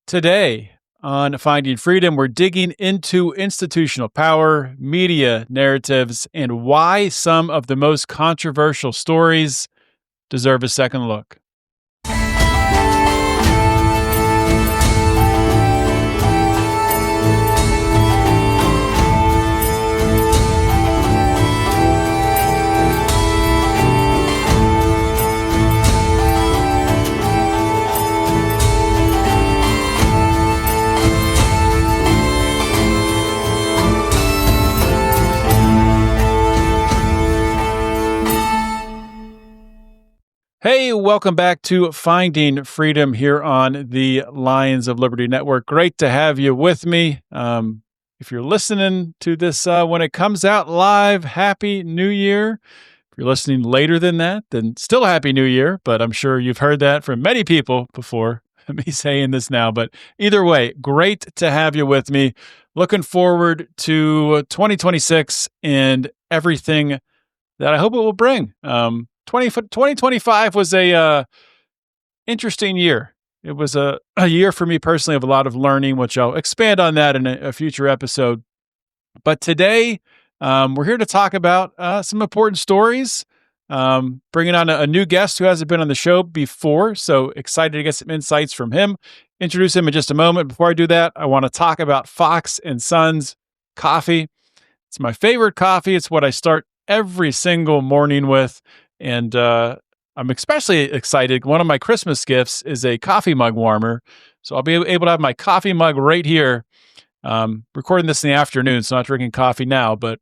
Today on Finding Freedom, we're digging into institutional power, media narratives, and why some of the most controversial stories deserve a second look. Hey, welcome back to Finding Freedom here on the Lions of Liberty Network. Great to have you with me. If you're listening to this when it comes out live, Happy New Year. If you're listening later than that, then still Happy New Year, but I'm sure you've heard that from many people before me saying this now. But either way, great to have you with me. Looking forward to 2026 and everything that I hope it will bring. 2025 was a interesting year. It was a year for me personally of a lot of learning, which I'll expand on that in a future episode. But today, we're here to talk about some important stories, bringing on a new guest who hasn't been on the show before. So excited to get some insights from him. Introduce him in just a moment. Before I do that, I want to talk about Fox and Sons coffee. It's my favorite coffee. It's what I start every single morning with. And I'm especially excited. One of my Christmas gifts is a coffee mug warmer. So I'll be able to have my coffee mug right here. Recording this in the afternoon, so not drinking coffee now. But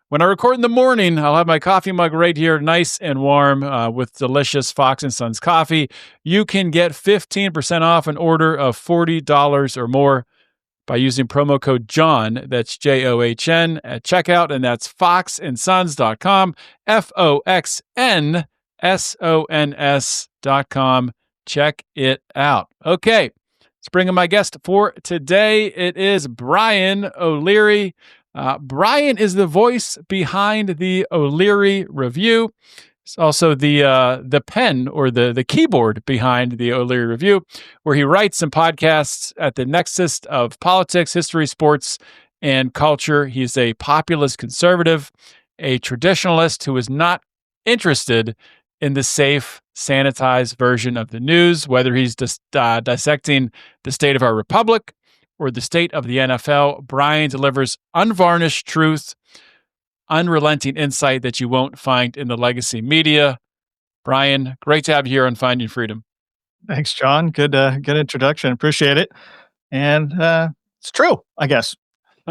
when I record in the morning, I'll have my coffee mug right here, nice and warm with delicious Fox and Sons coffee. You can get 15% off an order of $40 or more by using promo code JOHN, that's JOHN, at checkout, and that's foxandsons.com, FOXNSONS.com. Check it out. Okay, let's bring in my guest for today. It is Brian O'Leary. Brian is the voice behind the O'Leary Review. It's also the pen or the keyboard behind the O'Leary Review, where he writes and podcasts at the nexus of politics, history, sports, and culture. He's a populist conservative, a traditionalist who is not interested in the safe, sanitized version of the news, whether he's dissecting the state of our republic or the state of the NFL. Brian delivers unvarnished truth, unrelenting insight that you won't find in the legacy media. Brian, great to have you here on Finding Freedom. Thanks, John. Good introduction. Appreciate it. And it's true, I guess.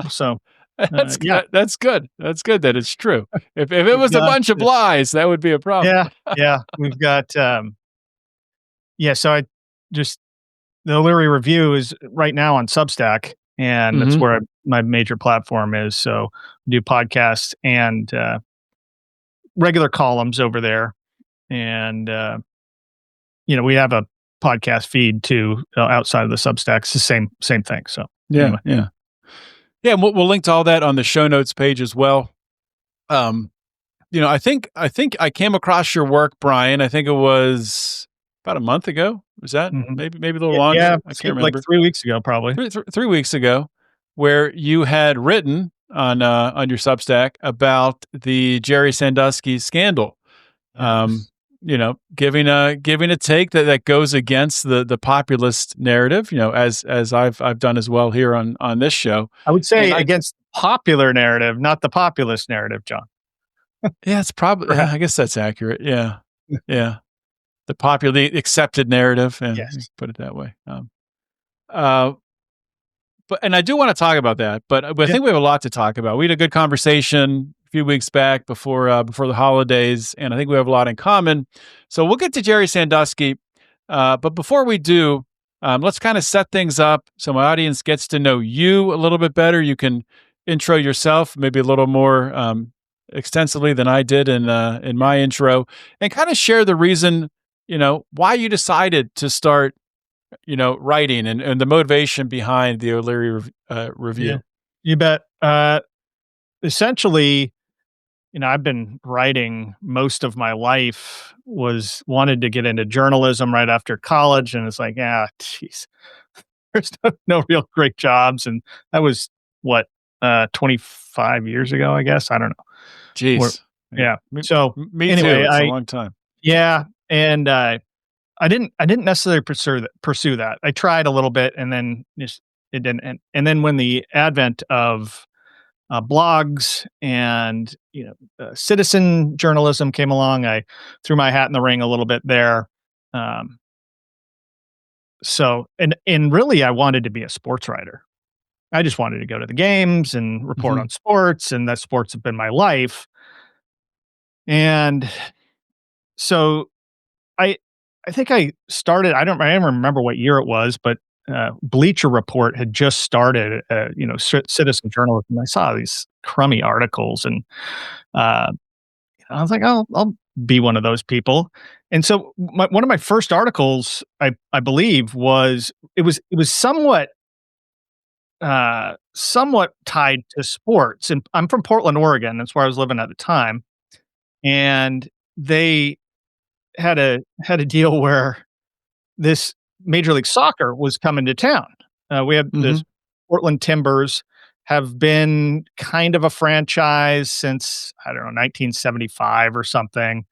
So that's good. Yeah. That's good. That's good that it's true. If it was a bunch of lies, that would be a problem. Yeah. We've got so the O'Leary Review is right now on Substack, and that's where my major platform is. So we do podcasts and regular columns over there. And, we have a podcast feed too outside of the Substack. It's the same thing. So anyway. Yeah. And we'll link to all that on the show notes page as well. I think I came across your work, Brian. I think it was about a month ago. Was that maybe a little longer? Yeah, I can't remember. Like 3 weeks ago, probably. 3 weeks ago, where you had written on your Substack about the Jerry Sandusky scandal. Giving a take that goes against the populist narrative. As I've done as well here on this show. I would say against popular narrative, not the populist narrative, John. Yeah, it's probably. I guess that's accurate. Yeah. The popularly accepted narrative, and yes. Put it that way. But I do want to talk about that. But I think we have a lot to talk about. We had a good conversation a few weeks back before the holidays, and I think we have a lot in common. So we'll get to Jerry Sandusky. But before we do, let's kind of set things up so my audience gets to know you a little bit better. You can intro yourself, maybe a little more extensively than I did in my intro, and kind of share the reason. Why you decided to start, writing and the motivation behind the O'Leary Review. Yeah, you bet. Essentially, I've been writing most of my life, wanted to get into journalism right after college. And it's like, geez, there's no real great jobs, and that was what 25 years ago, I guess. I don't know. Jeez. Yeah. Me, So me too. anyway, It's a long time. yeah, and I didn't necessarily pursue that. I tried a little bit, and then just it didn't. And then when the advent of blogs and citizen journalism came along, I threw my hat in the ring a little bit there. Um, and really, I wanted to be a sports writer. I just wanted to go to the games and report Mhm. on sports, and that sports have been my life. And so I I think I started. I don't remember what year it was, but Bleacher Report had just started. Citizen journalism. I saw these crummy articles, and uh, I was like, "Oh, I'll be one of those people." And so, one of my first articles, I believe, it was somewhat tied to sports. And I'm from Portland, Oregon. That's where I was living at the time, and they had a deal where this Major League Soccer was coming to town. We have this Mhm. Portland Timbers have been kind of a franchise since, I don't know, 1975 or something.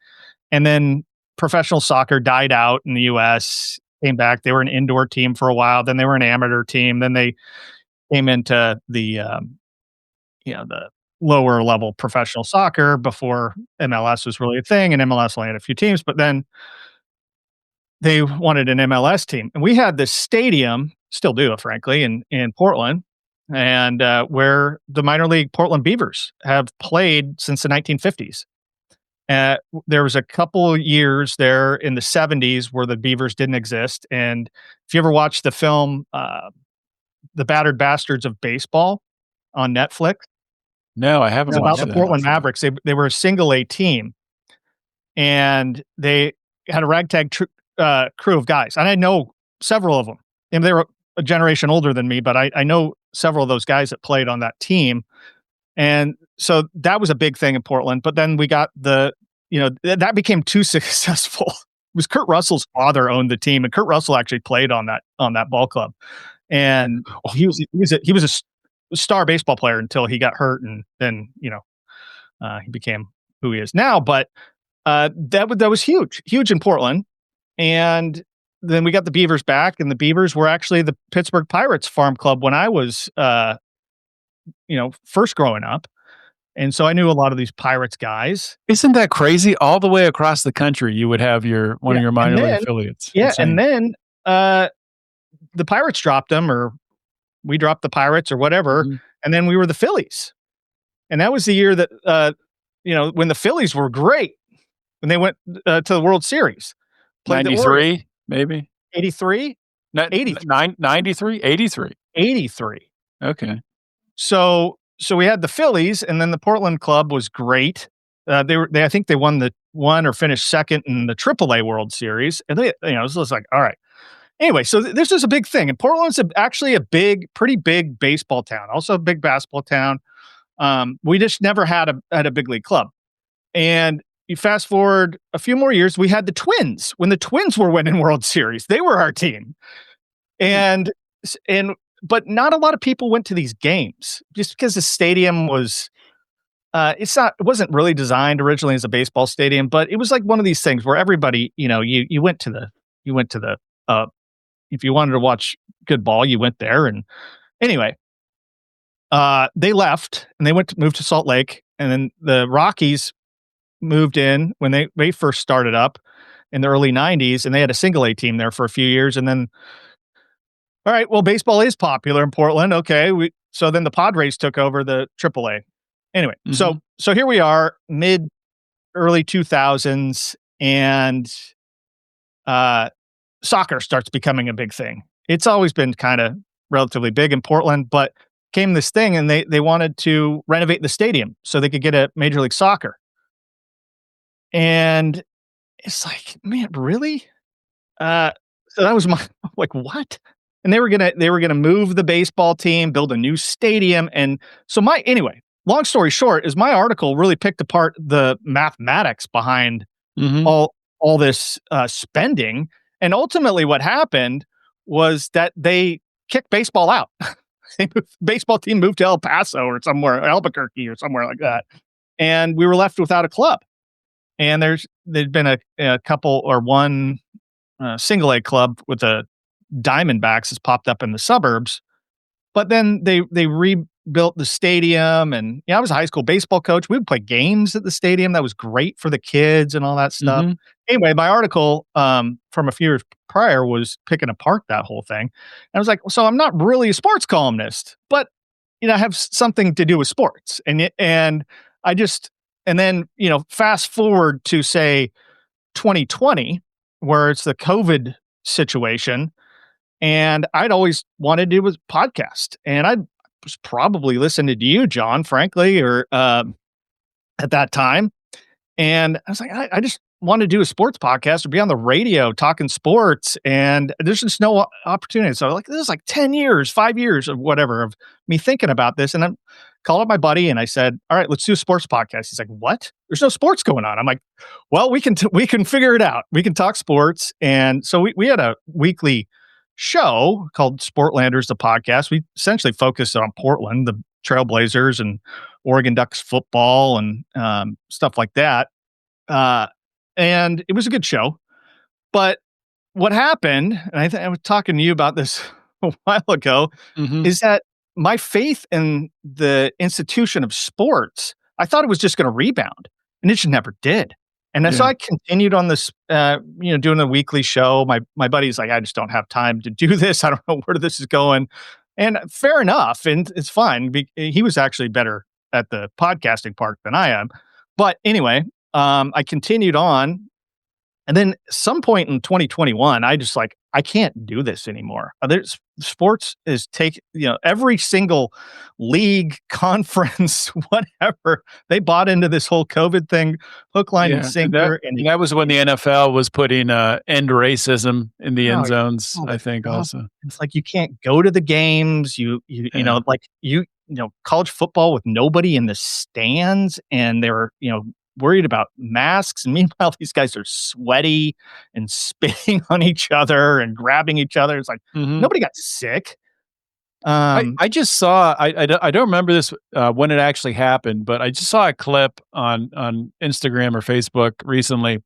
And then professional soccer died out in the US, came back. They were an indoor team for a while. Then they were an amateur team. Then they came into the lower level professional soccer before MLS was really a thing. And MLS only had a few teams. But then they wanted an MLS team. And we had this stadium, still do, frankly, in Portland, and where the minor league Portland Beavers have played since the 1950s. There was a couple years there in the 70s where the Beavers didn't exist. And if you ever watched the film, The Battered Bastards of Baseball on Netflix, No, I haven't about watched the that. Portland Mavericks, they were a single A team, and they had a ragtag crew of guys, and I know several of them. And they were a generation older than me, but I know several of those guys that played on that team, and so that was a big thing in Portland. But then we got that became too successful. It was Kurt Russell's father owned the team, and Kurt Russell actually played on that ball club, and he was a star baseball player until he got hurt, and then he became who he is now. But that was huge in Portland. And then we got the Beavers back, and the Beavers were actually the Pittsburgh Pirates farm club when I was, first growing up. And so I knew a lot of these Pirates guys. Isn't that crazy? All the way across the country, you would have one Yeah, of your and minor league then affiliates. yeah, and Insane. then the Pirates dropped them, or we dropped the Pirates, or whatever, Mhm. and then we were the Phillies. And that was the year that when the Phillies were great, when they went to the World Series, played the Orioles. 93, maybe? 83, 83, 93? 83. 83. Okay. So we had the Phillies, and then the Portland club was great. I think they won or finished second in the AAA World Series, and it was just like, all right. Anyway, so this is a big thing, and Portland's actually a pretty big baseball town, also a big basketball town. We just never had a big league club, and you fast forward a few more years, we had the Twins. When the Twins were winning World Series, they were our team, Hmm. and but not a lot of people went to these games just because the stadium was. It wasn't really designed originally as a baseball stadium, but it was like one of these things where everybody, you went to the if you wanted to watch good ball, you went there. And anyway, they left and they moved to Salt Lake, and then the Rockies moved in when they first started up in the early 90s, and they had a single A team there for a few years. And then, all right, well, baseball is popular in Portland. Okay. So then the Padres took over the AAA. Anyway, Mhm. so here we are, mid early 2000s, and uh, soccer starts becoming a big thing. It's always been kind of relatively big in Portland, but came this thing, and they wanted to renovate the stadium so they could get a Major League Soccer. And it's like, man, really? Uh, so that was my like, what? And they were gonna move the baseball team, build a new stadium, and so anyway. Long story short, is my article really picked apart the mathematics behind Mhm. all this spending, and ultimately, what happened was that they kicked baseball out. Baseball team moved to El Paso or somewhere, Albuquerque or somewhere like that. And we were left without a club. And there'd been a couple or one single A club with the Diamondbacks has popped up in the suburbs. But then they rebuilt the stadium, and I was a high school baseball coach. We would play games at the stadium. That was great for the kids and all that stuff. Mm-hmm. Anyway, my article from a few years prior was picking apart that whole thing. And I was like, so I'm not really a sports columnist, but I have something to do with sports. And I just and then fast forward to say 2020, where it's the COVID situation. And I'd always wanted to do a podcast, and I was probably listening to you, John, frankly, or at that time. And I was like, I just want to do a sports podcast or be on the radio talking sports, and there's just no opportunity. So this is like 10 years, 5 years of whatever of me thinking about this. And I called up my buddy and I said, all right, let's do a sports podcast. He's like, what? There's no sports going on. I'm like, well, we can figure it out. We can talk sports. And so we had a weekly show called Sportlanders, the podcast. We essentially focused on Portland, the Trailblazers, and Oregon Ducks football and stuff like that. And it was a good show. But what happened, and I was talking to you about this a while ago, is that my faith in the institution of sports, I thought it was just going to rebound, and it just never did. And so I continued on this, doing a weekly show. My buddy's like, I just don't have time to do this. I don't know where this is going. And fair enough. And it's fine. He was actually better at the podcasting part than I am. But anyway, I continued on. And then some point in 2021, I just I can't do this anymore. There's sports is every single league, conference, whatever, they bought into this whole COVID thing, hook, line, and sinker. And that was when the NFL was putting end racism in the end zones, I think also. It's like, you can't go to the games, college football with nobody in the stands, and they're, worried about masks. And meanwhile, these guys are sweaty and spitting on each other and grabbing each other. It's like, nobody got sick. I just saw, I don't remember this when it actually happened, but I just saw a clip on Instagram or Facebook recently.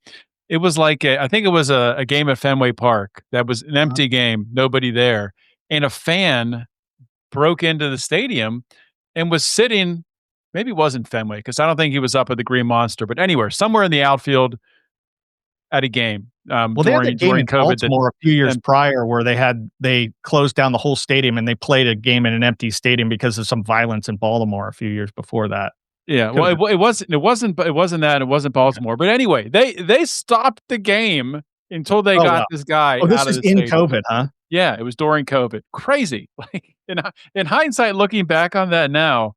It was I think it was a game at Fenway Park that was an empty game, nobody there. And a fan broke into the stadium and was sitting, maybe it wasn't Fenway, because I don't think he was up at the Green Monster, but anywhere, somewhere in the outfield at a game. Well, they had a game in COVID Baltimore a few years prior where they closed down the whole stadium and they played a game in an empty stadium because of some violence in Baltimore a few years before that. Yeah, well, it wasn't that. It wasn't Baltimore, but anyway, they stopped the game until they got this guy. Oh, this out is of the in stadium. COVID, huh? Yeah, it was during COVID. Crazy. In hindsight, looking back on that now,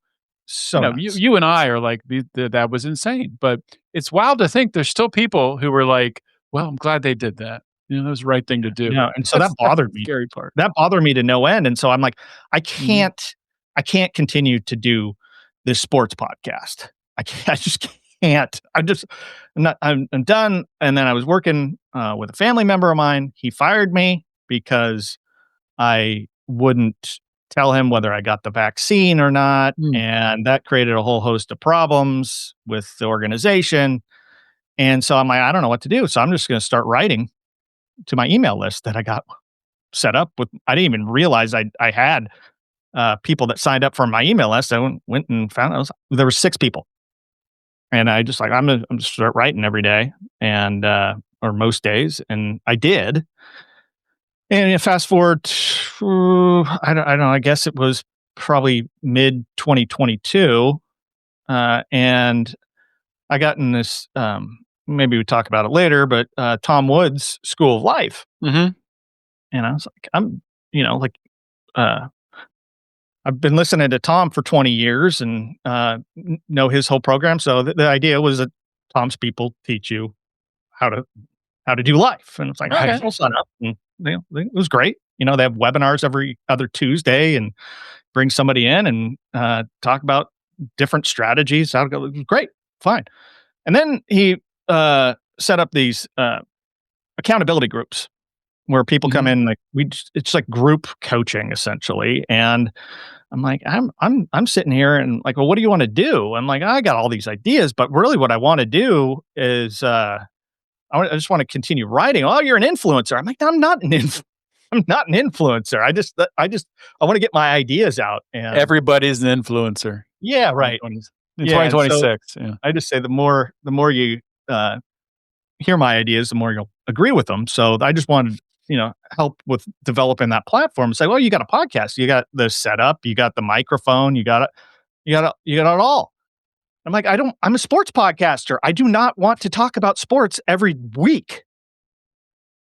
so you and I are like, that was insane. But it's wild to think there's still people who were like, well, I'm glad they did that. That was the right thing to do. Yeah, and so that bothered me. Scary part. That bothered me to no end. And so I'm like, I can't continue to do this sports podcast. I just can't. I'm done. And then I was working with a family member of mine. He fired me because I wouldn't tell him whether I got the vaccine or not. And that created a whole host of problems with the organization. And so I'm like, I don't know what to do. So I'm just going to start writing to my email list that I got set up with. I didn't even realize I had people that signed up for my email list. I went and found there were 6 people. And I just I'm going to start writing every day and, or most days. And I did. And fast forward, I don't know, I guess it was probably mid 2022. And I got in this, maybe we talk about it later, but Tom Woods' School of Life. And I was like, I've been listening to Tom for 20 years and know his whole program. So the idea was that Tom's people teach you how to do life. And it's like, okay, I'll sign up. And it was great. They have webinars every other Tuesday and bring somebody in and talk about different strategies. How to go. It was great. Fine. And then he set up these accountability groups where people come Mhm. in, like, it's like group coaching essentially. And I'm like, I'm sitting here and like, well, what do you want to do? I'm like, I got all these ideas, but really what I want to do is, I just want to continue writing. Oh, you're an influencer. I'm like, no, I'm not I'm not an influencer. I want to get my ideas out. And Everybody's an influencer yeah, in right. 20 in Yeah. And so 2026, yeah. I just say the more you, hear my ideas, the more you'll agree with them. So I just wanted, help with developing that platform. Say, well, you got a podcast, you got the setup, you got the microphone, you got it all. I'm like, I'm a sports podcaster. I do not want to talk about sports every week,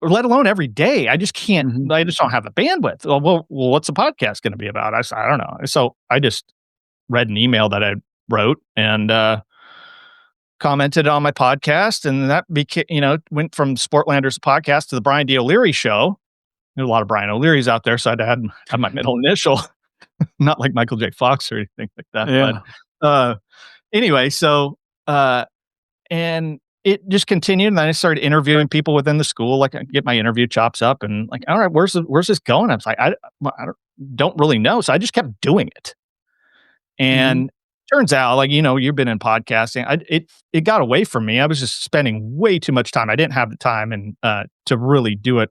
or let alone every day. I just can't, Mhm. I just don't have the bandwidth. Well, what's the podcast going to be about? I said, I don't know. So I just read an email that I wrote and, commented on my podcast, and that became, went from Sportlanders podcast to the Brian D. O'Leary show. There's a lot of Brian O'Learys out there, so I had to add my middle initial, not like Michael J. Fox or anything like that. But Yeah. uh, anyway, so and it just continued, and then I started interviewing people within the school. Like, I get my interview chops up, and like, all right, where's this going? I was like, I don't really know, so I just kept doing it. Mhm. And turns out, like, you've been in podcasting. It got away from me. I was just spending way too much time. I didn't have the time and to really do it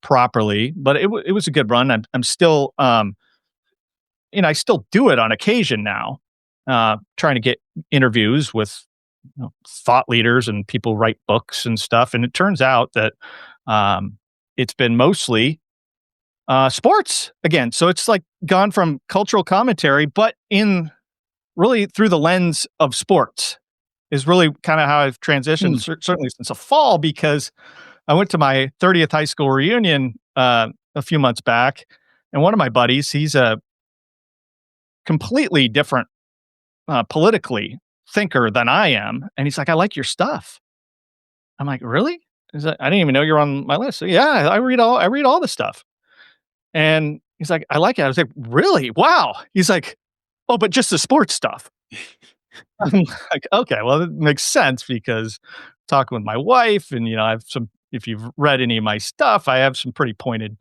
properly. But it was a good run. I'm still I still do it on occasion now, trying to get interviews with, thought leaders and people who write books and stuff. And it turns out that it's been mostly sports again. So it's like gone from cultural commentary, but in really through the lens of sports is really kind of how I've transitioned, Hmm. certainly since the fall, because I went to my 30th high school reunion a few months back. And one of my buddies, he's a completely different politically thinker than I am. And he's like, I like your stuff. I'm like, really? He's like, I didn't even know you're on my list. So, yeah, I read all the stuff. And he's like, I like it. I was like, really? Wow. He's like, oh, but just the sports stuff. I'm like, okay, well, it makes sense because talking with my wife and, I have some, if you've read any of my stuff, I have some pretty pointed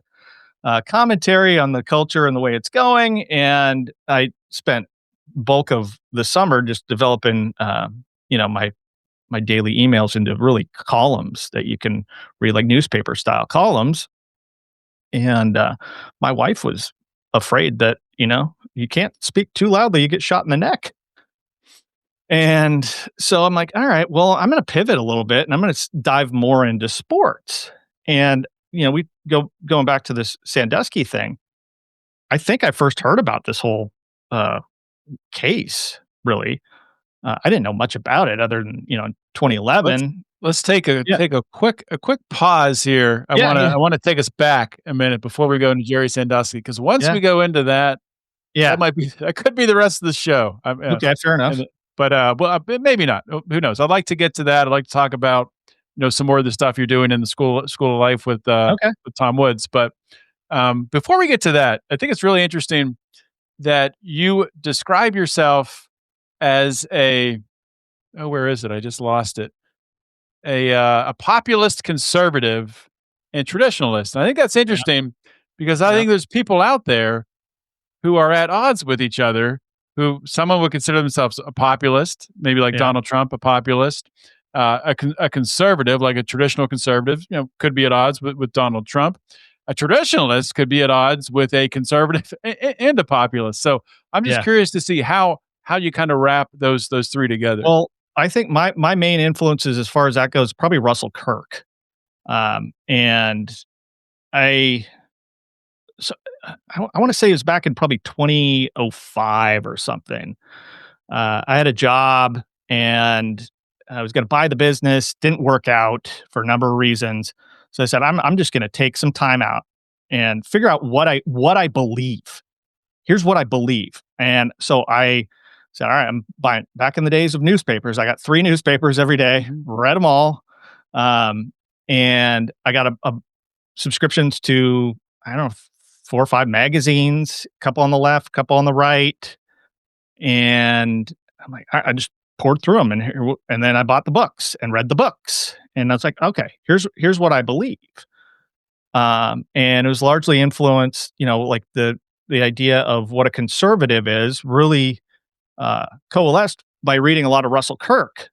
commentary on the culture and the way it's going. And I spent bulk of the summer just developing, my daily emails into really columns that you can read, like newspaper style columns. And my wife was afraid that, you can't speak too loudly, you get shot in the neck. And so I'm like, all right, well, I'm going to pivot a little bit and I'm going to dive more into sports. And, we going back to this Sandusky thing. I think I first heard about this whole uh, case, really. I didn't know much about it other than, in Let's 2011. let's take a Yeah. quick pause here. I Yeah. wanna Yeah. I wanna take us back a minute before we go into Jerry Sandusky, because once Yeah. we go into that, Yeah. that could be the rest of the show. Okay. Fair enough. And but maybe not. Who knows? I'd like to get to that. I'd like to talk about, some more of the stuff you're doing in the school of life Okay. with Tom Woods. But before we get to that, I think it's really interesting that you describe yourself as where is it? I just lost it. A populist conservative and traditionalist. And I think that's Yeah. interesting because I Yeah. think there's people out there who are at odds with each other, who someone would consider themselves a populist, maybe like Yeah. Donald Trump, a populist, a conservative, like a traditional conservative, could be at odds with Donald Trump. A traditionalist could be at odds with a conservative and a populist. So I'm just Yeah. curious to see how you kind of wrap those three together. Well, I think my main influences as far as that goes, probably Russell Kirk. And I so I want to say it was back in probably 2005 or something. I had a job and I was going to buy the business. Didn't work out for a number of reasons. So I said, I'm just going to take some time out and figure out what I believe. Here's what I believe. And so I said, all right, I'm buying. Back in the days of newspapers, I got 3 newspapers every day, Mhm. read them all. And I got a subscriptions to, I don't know, 4 or 5 magazines, a couple on the left, a couple on the right. And I'm like, I just poured through them, and then I bought the books and read the books. And I was like, okay, here's what I believe. And it was largely influenced, like the idea of what a conservative is really coalesced by reading a lot of Russell Kirk.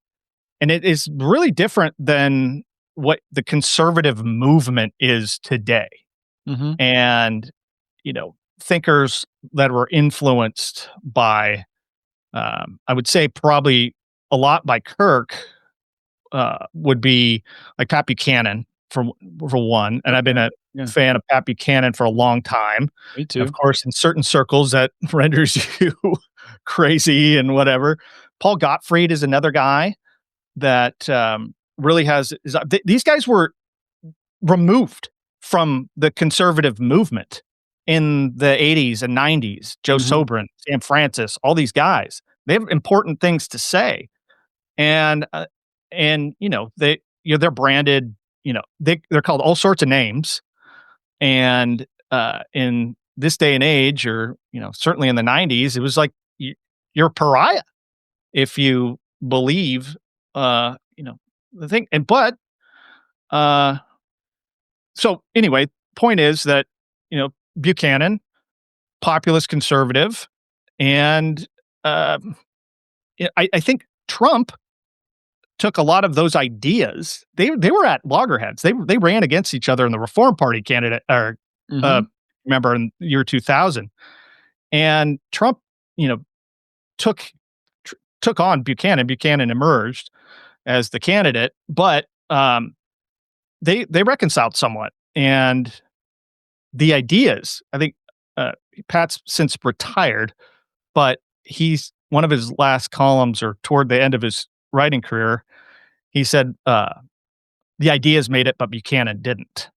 And it is really different than what the conservative movement is today. Mhm. And, thinkers that were influenced by, I would say probably a lot by Kirk, would be like Pat Buchanan for one. And I've been a Yeah, fan of Pat Buchanan for a long time. me And of too. course, in certain circles, that renders you crazy and whatever. Paul Gottfried is another guy that really these guys were removed from the conservative movement in the 80s and 90s. Joe Mhm. Sobran, Sam Francis, all these guys, they have important things to say. And they're branded, they're called all sorts of names. And in this day and age, or certainly in the 90s, it was like you're a pariah if you believe the thing. And but uh so anyway, point is that Buchanan, populist conservative, and uh, I think Trump took a lot of those ideas. They were at loggerheads. They ran against each other in the Reform Party candidate, or uh, Mhm. remember in the year 2000. And Trump, you know, took took on Buchanan. Buchanan emerged as the candidate, but they reconciled somewhat. And the ideas, I think, Pat's since retired, but he's one of his last columns, or toward the end of his writing career, he said, the ideas made it, but Buchanan didn't.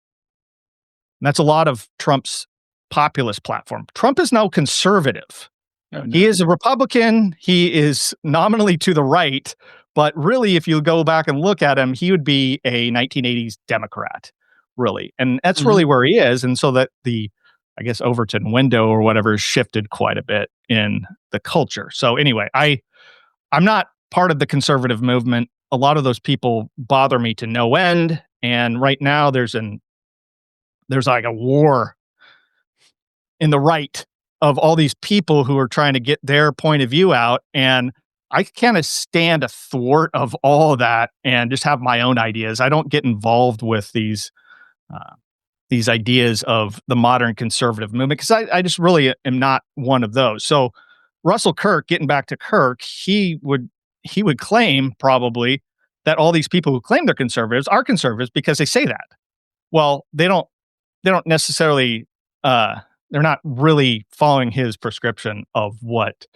And that's a lot of Trump's populist platform. Trump is now conservative. Oh, He no. is a Republican. He is nominally to the right, but really, if you go back and look at him, he would be a 1980s Democrat, really. And that's really Mhm. where he is. And so that I guess, Overton window or whatever shifted quite a bit in the culture. So anyway, I'm not part of the conservative movement. A lot of those people bother me to no end. And right now there's like a war in the right of all these people who are trying to get their point of view out. And I kind of stand athwart of all of that and just have my own ideas. I don't get involved with these ideas of the modern conservative movement because I just really am not one of those. So Russell Kirk, getting back to Kirk, he would claim probably that all these people who claim they're conservatives are conservatives because they say that. Well, they don't necessarily they're not really following his prescription of what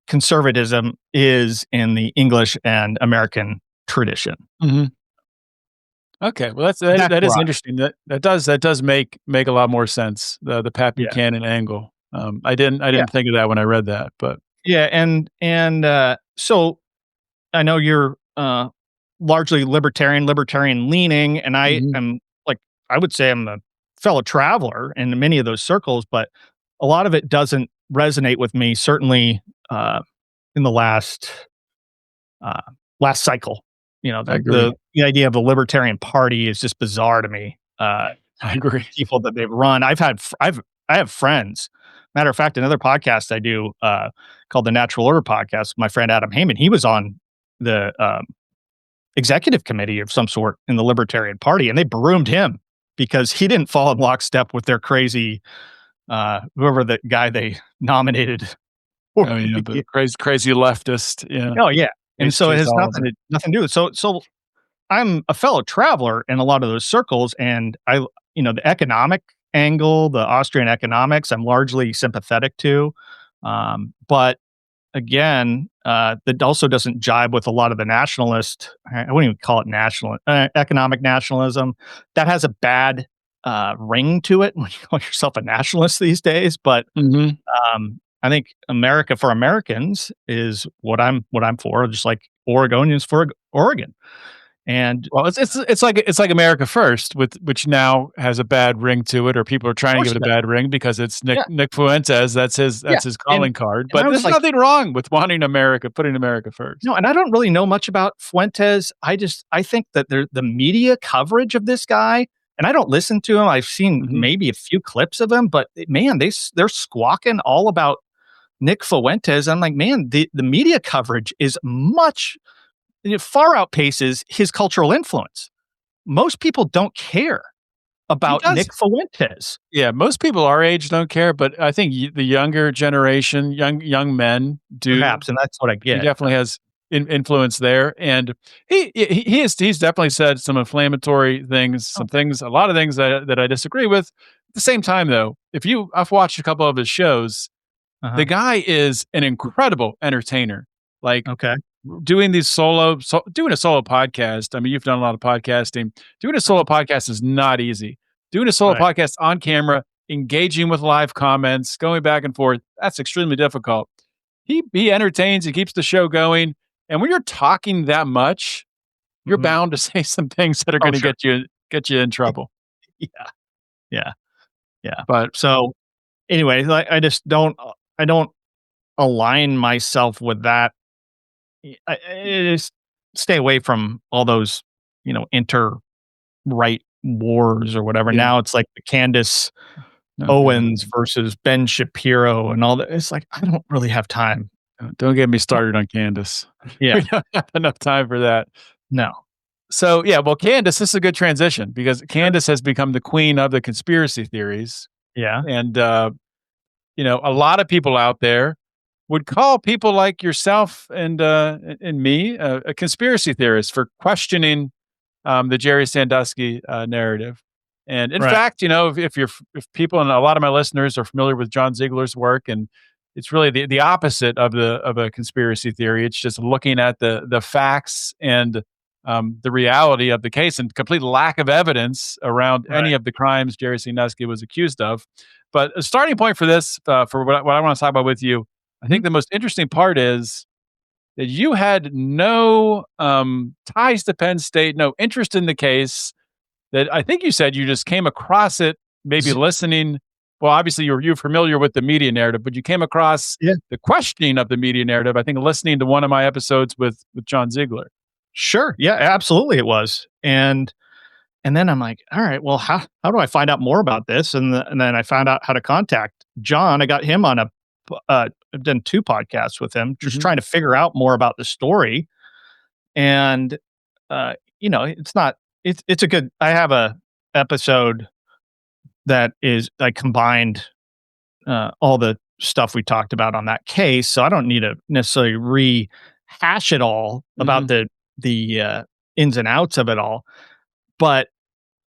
conservatism is in the English and American tradition. Mhm. Okay, well, That's that is where interesting. That does make a lot more sense, the Pat yeah. Buchanan angle. I Yeah. didn't think of that when I read that, but Yeah, and so I know you're largely libertarian leaning, and I mhm, am, like, I would say I'm a fellow traveler in many of those circles, but a lot of it doesn't resonate with me. Certainly, in the uh, last cycle, I the agree. the idea of a libertarian party is just bizarre to me. I agree. People that they've run, I have friends. Matter of fact, another podcast I do called the Natural Order Podcast. My friend Adam Heyman, he was on the executive committee of some sort in the Libertarian Party, and they broomed him because he didn't fall in lockstep with their crazy whoever the guy they nominated for Oh, yeah, the the crazy leftist, yeah, oh yeah. And so it H.J. has Oliver. nothing to do with so I'm a fellow traveler in a lot of those circles, and the economic angle, the Austrian economics, I'm largely sympathetic to. But again, that also doesn't jibe with a lot of the nationalist. I wouldn't even call it national economic nationalism. That has a bad ring to it when you call yourself a nationalist these days. But Mhm. I think America for Americans is what I'm for, just like Oregonians for Oregon. And Well, it's like America First, which now has a bad ring to it, or people are of trying to give course it a it does. bad ring because it's Yeah, Nick Fuentes. yeah. That's his And calling card. and But I was there's like, nothing wrong with wanting America, putting America first. no, and I don't really know much about Fuentes. I think that the media coverage of this guy and I don't listen to him. I've seen Mhm. maybe a few clips of him, but man, they're squawking all about Nick Fuentes. I'm like, man, the media coverage is much it far outpaces his cultural influence. Most people don't care He about does. Nick Fuentes. Yeah, most people our age don't care, but I think the younger generation, young men do. Perhaps, and that's what I He get. definitely has influence there, and he's definitely said some inflammatory things, some Okay. things, a lot of things that I disagree with. At the same time, though, I've watched a couple of his shows. The Uh-huh. guy is an incredible entertainer. Like Okay. doing a solo podcast. I mean, you've done a lot of podcasting. Doing a solo podcast is not easy. Doing a solo Right. podcast on camera, engaging with live comments, going back and forth, that's extremely difficult. He entertains, he keeps the show going. And when you're talking that much, you're Mhm. bound to say some things that are Oh, going to sure. get you in trouble. Yeah. Yeah. Yeah. But So, anyway, like, I don't align myself with that. I just stay away from all those, inter-right wars or whatever. yeah, Now it's like the Candace okay. Owens versus Ben Shapiro and all that. It's like, I don't really have time. Don't get me started on Candace. Yeah. We don't have enough time for that. No. So yeah, well, Candace, this is a good transition because Sure. Candace has become the queen of the conspiracy theories, Yeah. and a lot of people out there would call people like yourself and me a conspiracy theorist for questioning the Jerry Sandusky narrative. And in Right. fact, if people and a lot of my listeners are familiar with John Ziegler's work, and it's really the opposite of a conspiracy theory. It's just looking at the facts and the reality of the case and complete lack of evidence around any Right. of the crimes Jerry Sandusky was accused of. But a starting point for this, for what I want to talk about with you, I Mhm. think the most interesting part is that you had no ties to Penn State, no interest in the case. That I think you said you just came across it, maybe Z listening. Well, obviously you're familiar with the media narrative, but you came across Yeah. the questioning of the media narrative. I think listening to one of my episodes with John Ziegler. Sure. Yeah, absolutely it was. And then I'm like, "All right, well, how do I find out more about this?" And then I found out how to contact John. I got him on I've done 2 podcasts with him, just Hmm. trying to figure out more about the story. And, it's not it's a good I have a episode that is I combined, all the stuff we talked about on that case, so I don't need to necessarily rehash it all about Hmm. the ins and outs of it all. But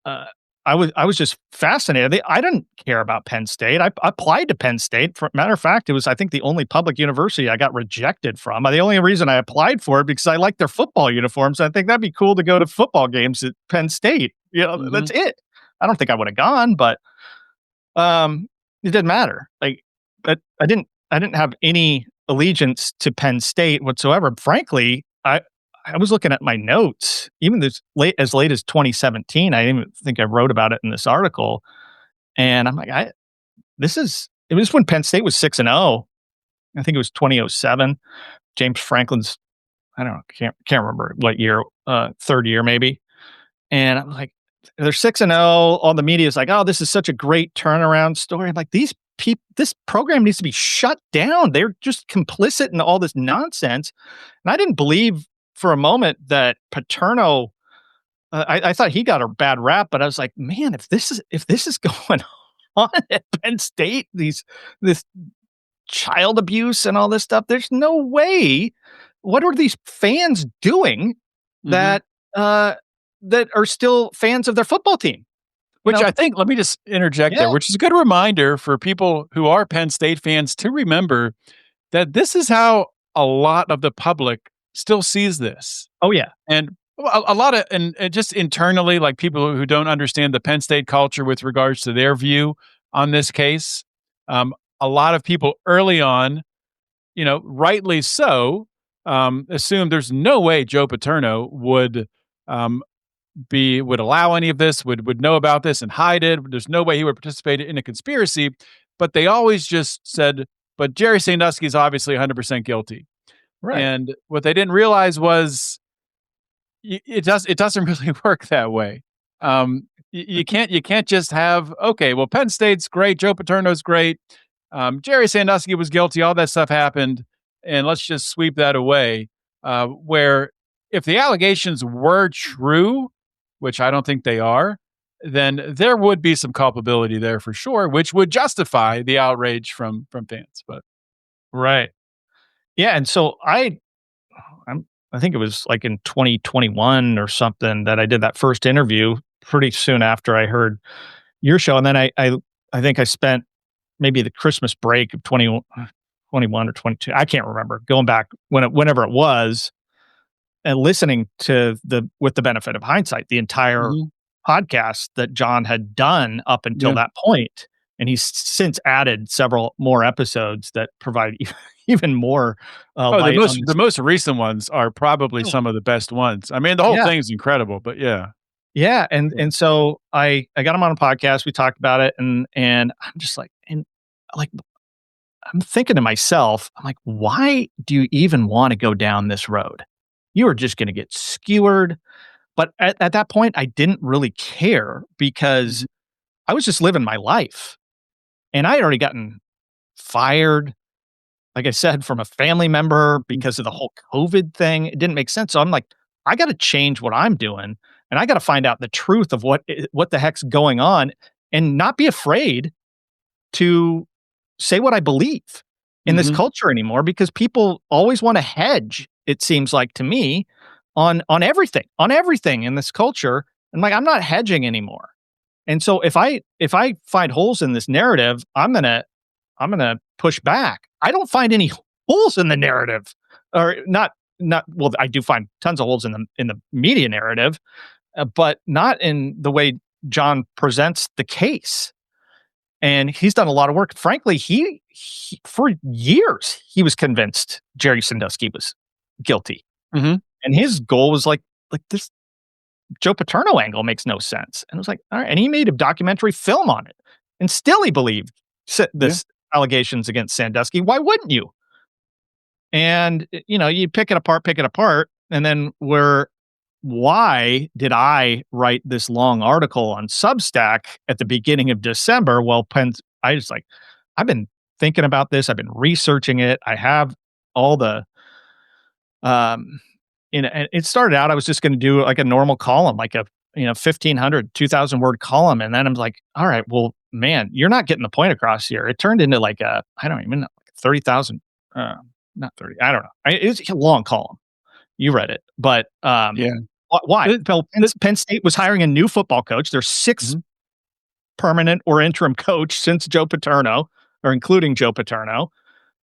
Uh, I was just fascinated. I didn't care about Penn State. I applied to Penn State. For matter of fact, it was I think the only public university I got rejected from. The only reason I applied for it because I like their football uniforms. I think that'd be cool to go to football games at Penn State. Hmm. That's it. I don't think I would have gone, but it didn't matter. But I didn't have any allegiance to Penn State whatsoever. Frankly, I was looking at my notes, even as late as 2017. I didn't even think I wrote about it in this article, and I'm like, it was when Penn State was 6-0. I think it was 2007. James Franklin's, I don't know, can't remember what year, 3rd year maybe. And I'm like, they're 6-0. All the media is like, oh, this is such a great turnaround story. I'm like, this program needs to be shut down. They're just complicit in all this nonsense. And I didn't believe for a moment that Paterno. I thought he got a bad rap, but I was like, man, if this is going on at Penn State, this child abuse and all this stuff, there's no way. What are these fans doing Hmm. that uh, that are still fans of their football team? You Which know? I think, let me just interject there, Yeah. which is a good reminder for people who are Penn State fans to remember that this is how a lot of the public still sees this. Oh yeah. And a lot of, and just internally, like people who don't understand the Penn State culture with regards to their view on this case, um, a lot of people early on, rightly so, assume there's no way Joe Paterno um, would allow any of this, would know about this and hide it. There's no way he would participate in a conspiracy. But they always just said, but Jerry Sandusky is obviously 100% guilty. Right. And what they didn't realize was it doesn't really work that way. You can't just have, okay, well, Penn State's great, Joe Paterno's great, Jerry Sandusky was guilty, all that stuff happened, and let's just sweep that away. Where if the allegations were true, which I don't think they are, then there would be some culpability there for sure, which would justify the outrage from fans. But Right. Yeah, and so I think it was like in 2021 or something that I did that first interview pretty soon after I heard your show, and then I think I spent maybe the Christmas break of 21 or 22, I can't remember, going back whenever it was, and listening to with the benefit of hindsight, the entire Mhm. podcast that John had done up until Yeah. that point, and he's since added several more episodes that provide even more, Oh, the light on most this. the most recent ones are probably Oh, some of the best ones. I mean, the whole yeah. thing's incredible, but yeah. Yeah, and Yeah. and so I got him on a podcast, we talked about it, and I'm just like, like, I'm thinking to myself, I'm like, "Why do you even wanna go down this road? You are just gonna get skewered." But at that point, I didn't really care because Mhm. I was just living my life, and I had already gotten fired, like I said, from a family member Mm. because of the whole COVID thing. It didn't make sense. So I'm like, I got to change what I'm doing, and I got to find out the truth of what the heck's going on, and not be afraid to say what I believe in this Mhm. culture anymore, because people always want to hedge, it seems like to me, on everything in this culture. And like, I'm not hedging anymore. And so if I find holes in this narrative, I'm gonna push back. I don't find any holes in the narrative, or not. Well, I do find tons of holes in the media narrative, but not in the way John presents the case. And he's done a lot of work. Frankly, he for years he was convinced Jerry Sandusky was guilty, Mhm. and his goal was like this Joe Paterno angle makes no sense. And it was like, all right. And he made a documentary film on it. And still he believed Yeah. this allegations against Sandusky. Why wouldn't you? And you pick it apart, and then why did I write this long article on Substack at the beginning of December? Well, I just like, I've been thinking about this, I've been researching it. I have all the um and it started out, I was just going to do like a normal column, like a 1500, 2000 word column, and then I'm like, all right, well, man, you're not getting the point across here. It turned into like a, I don't even know, like 30,000, uh not 30, I don't know. It's a long column. You read it, but Yeah. why? Th Well, th Penn State was hiring a new football coach. There's six Mhm. permanent or interim coach since Joe Paterno, or including Joe Paterno,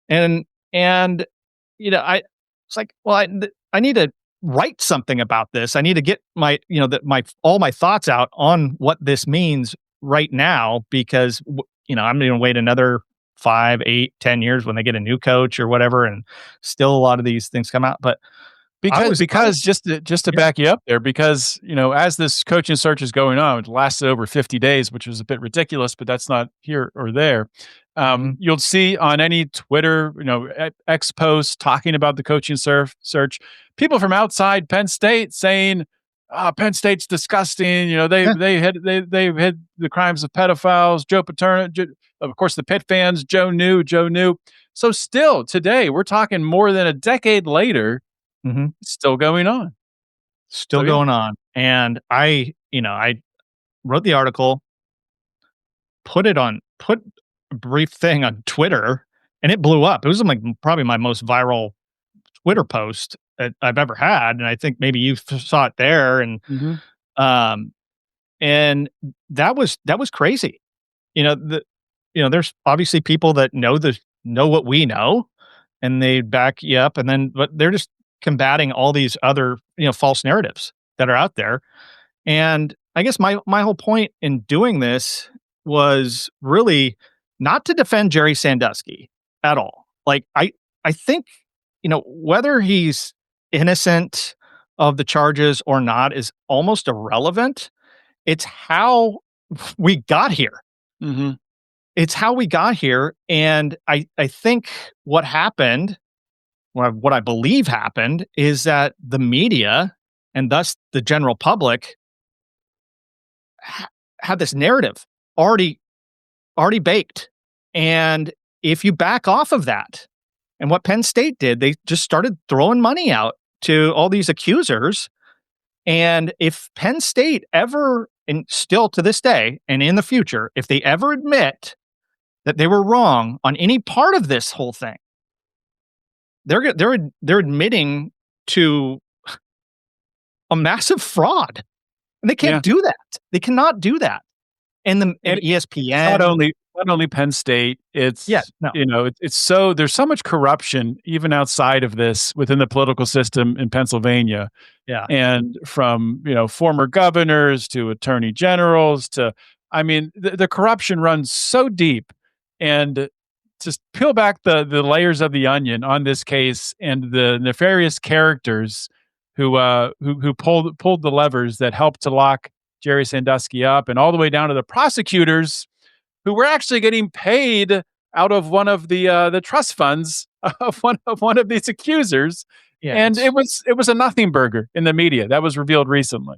and and I it's like, well, I need to write something about this. I need to get my, my all my thoughts out on what this means right now, because I'm going to wait another 5, 8, 10 years when they get a new coach or whatever, and still a lot of these things come out. But Because just to yeah. back you up there, because, as this coaching search is going on, it lasted over 50 days, which was a bit ridiculous, but that's not here or there. Mhm. You'll see on any Twitter, X posts talking about the coaching search, people from outside Penn State saying, "Oh, Penn State's disgusting. Yeah. They hid the crimes of pedophiles. Joe Paterno, of course, the Pitt fans, Joe knew." So still today, we're talking more than a decade later, Mhm. it's still going on. Still So yeah. going on. And I wrote the article, put a brief thing on Twitter, and it blew up. It was like probably my most viral Twitter post that I've ever had, and I think maybe you saw it there, Mhm. um, and that was crazy. The there's obviously people that know what we know, and they back you up, and then but they're just combating all these other false narratives that are out there. And I guess my whole point in doing this was really not to defend Jerry Sandusky at all. Like, I think, whether he's innocent of the charges or not is almost irrelevant. It's how we got here. Mhm. It's how we got here. And I think what I believe happened is that the media, and thus the general public, had this narrative already already baked. And if you back off of that, and what Penn State did, they just started throwing money out to all these accusers. And if Penn State ever, and still to this day and in the future, if they ever admit that they were wrong on any part of this whole thing, they're admitting to a massive fraud, and they can't do that. They cannot do that. And ESPN, not only Penn State, it's no. It's so there's so much corruption even outside of this within the political system in Pennsylvania. Yeah. And from, former governors to attorney generals to, the corruption runs so deep. And just peel back the layers of the onion on this case and the nefarious characters who pulled the levers that helped to lock Jerry Sandusky up, and all the way down to the prosecutors who were actually getting paid out of one of the trust funds of one of these accusers. Yeah, and it was a nothing burger in the media. That was revealed recently.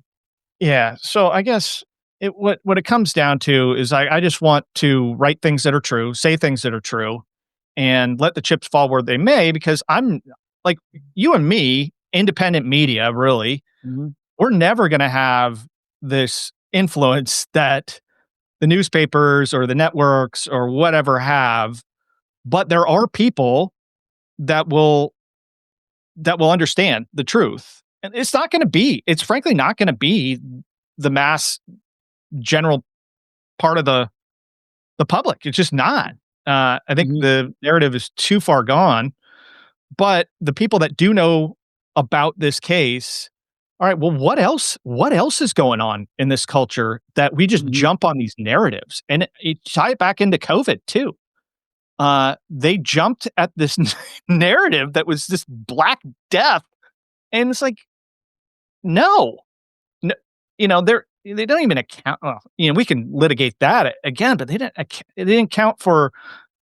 Yeah. So I guess what it comes down to is I just want to write things that are true, say things that are true, and let the chips fall where they may, because I'm like you and me, independent media, really, we're never going to have this influence that the newspapers or the networks or whatever have. But there are people that will understand the truth. And it's frankly not going to be the mass general part of the public. It's just not. I think the narrative is too far gone. But the people that do know about this case, all right, well, what else is going on in this culture that we just jump on these narratives? And you tie it back into COVID too. They jumped at this narrative that was this Black Death, and it's like, no, they don't even account. Well, we can litigate that again, but they didn't account for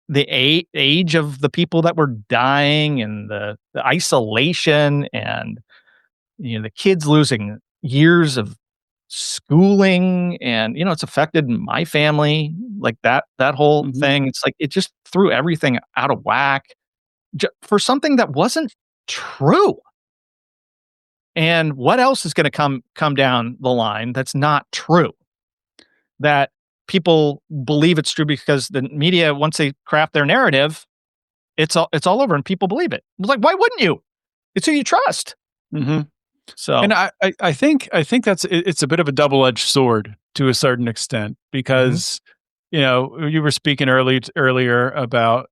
the age of the people that were dying, and the isolation, and the kids losing years of schooling, and it's affected my family, like that whole thing. It's like it just threw everything out of whack for something that wasn't true. And what else is going to come down the line that's not true, that people believe it's true because the media, once they craft their narrative, it's all over and people believe it. It's like, why wouldn't you? It's who you trust. So, and I think it's a bit of a double-edged sword to a certain extent, because you were speaking earlier about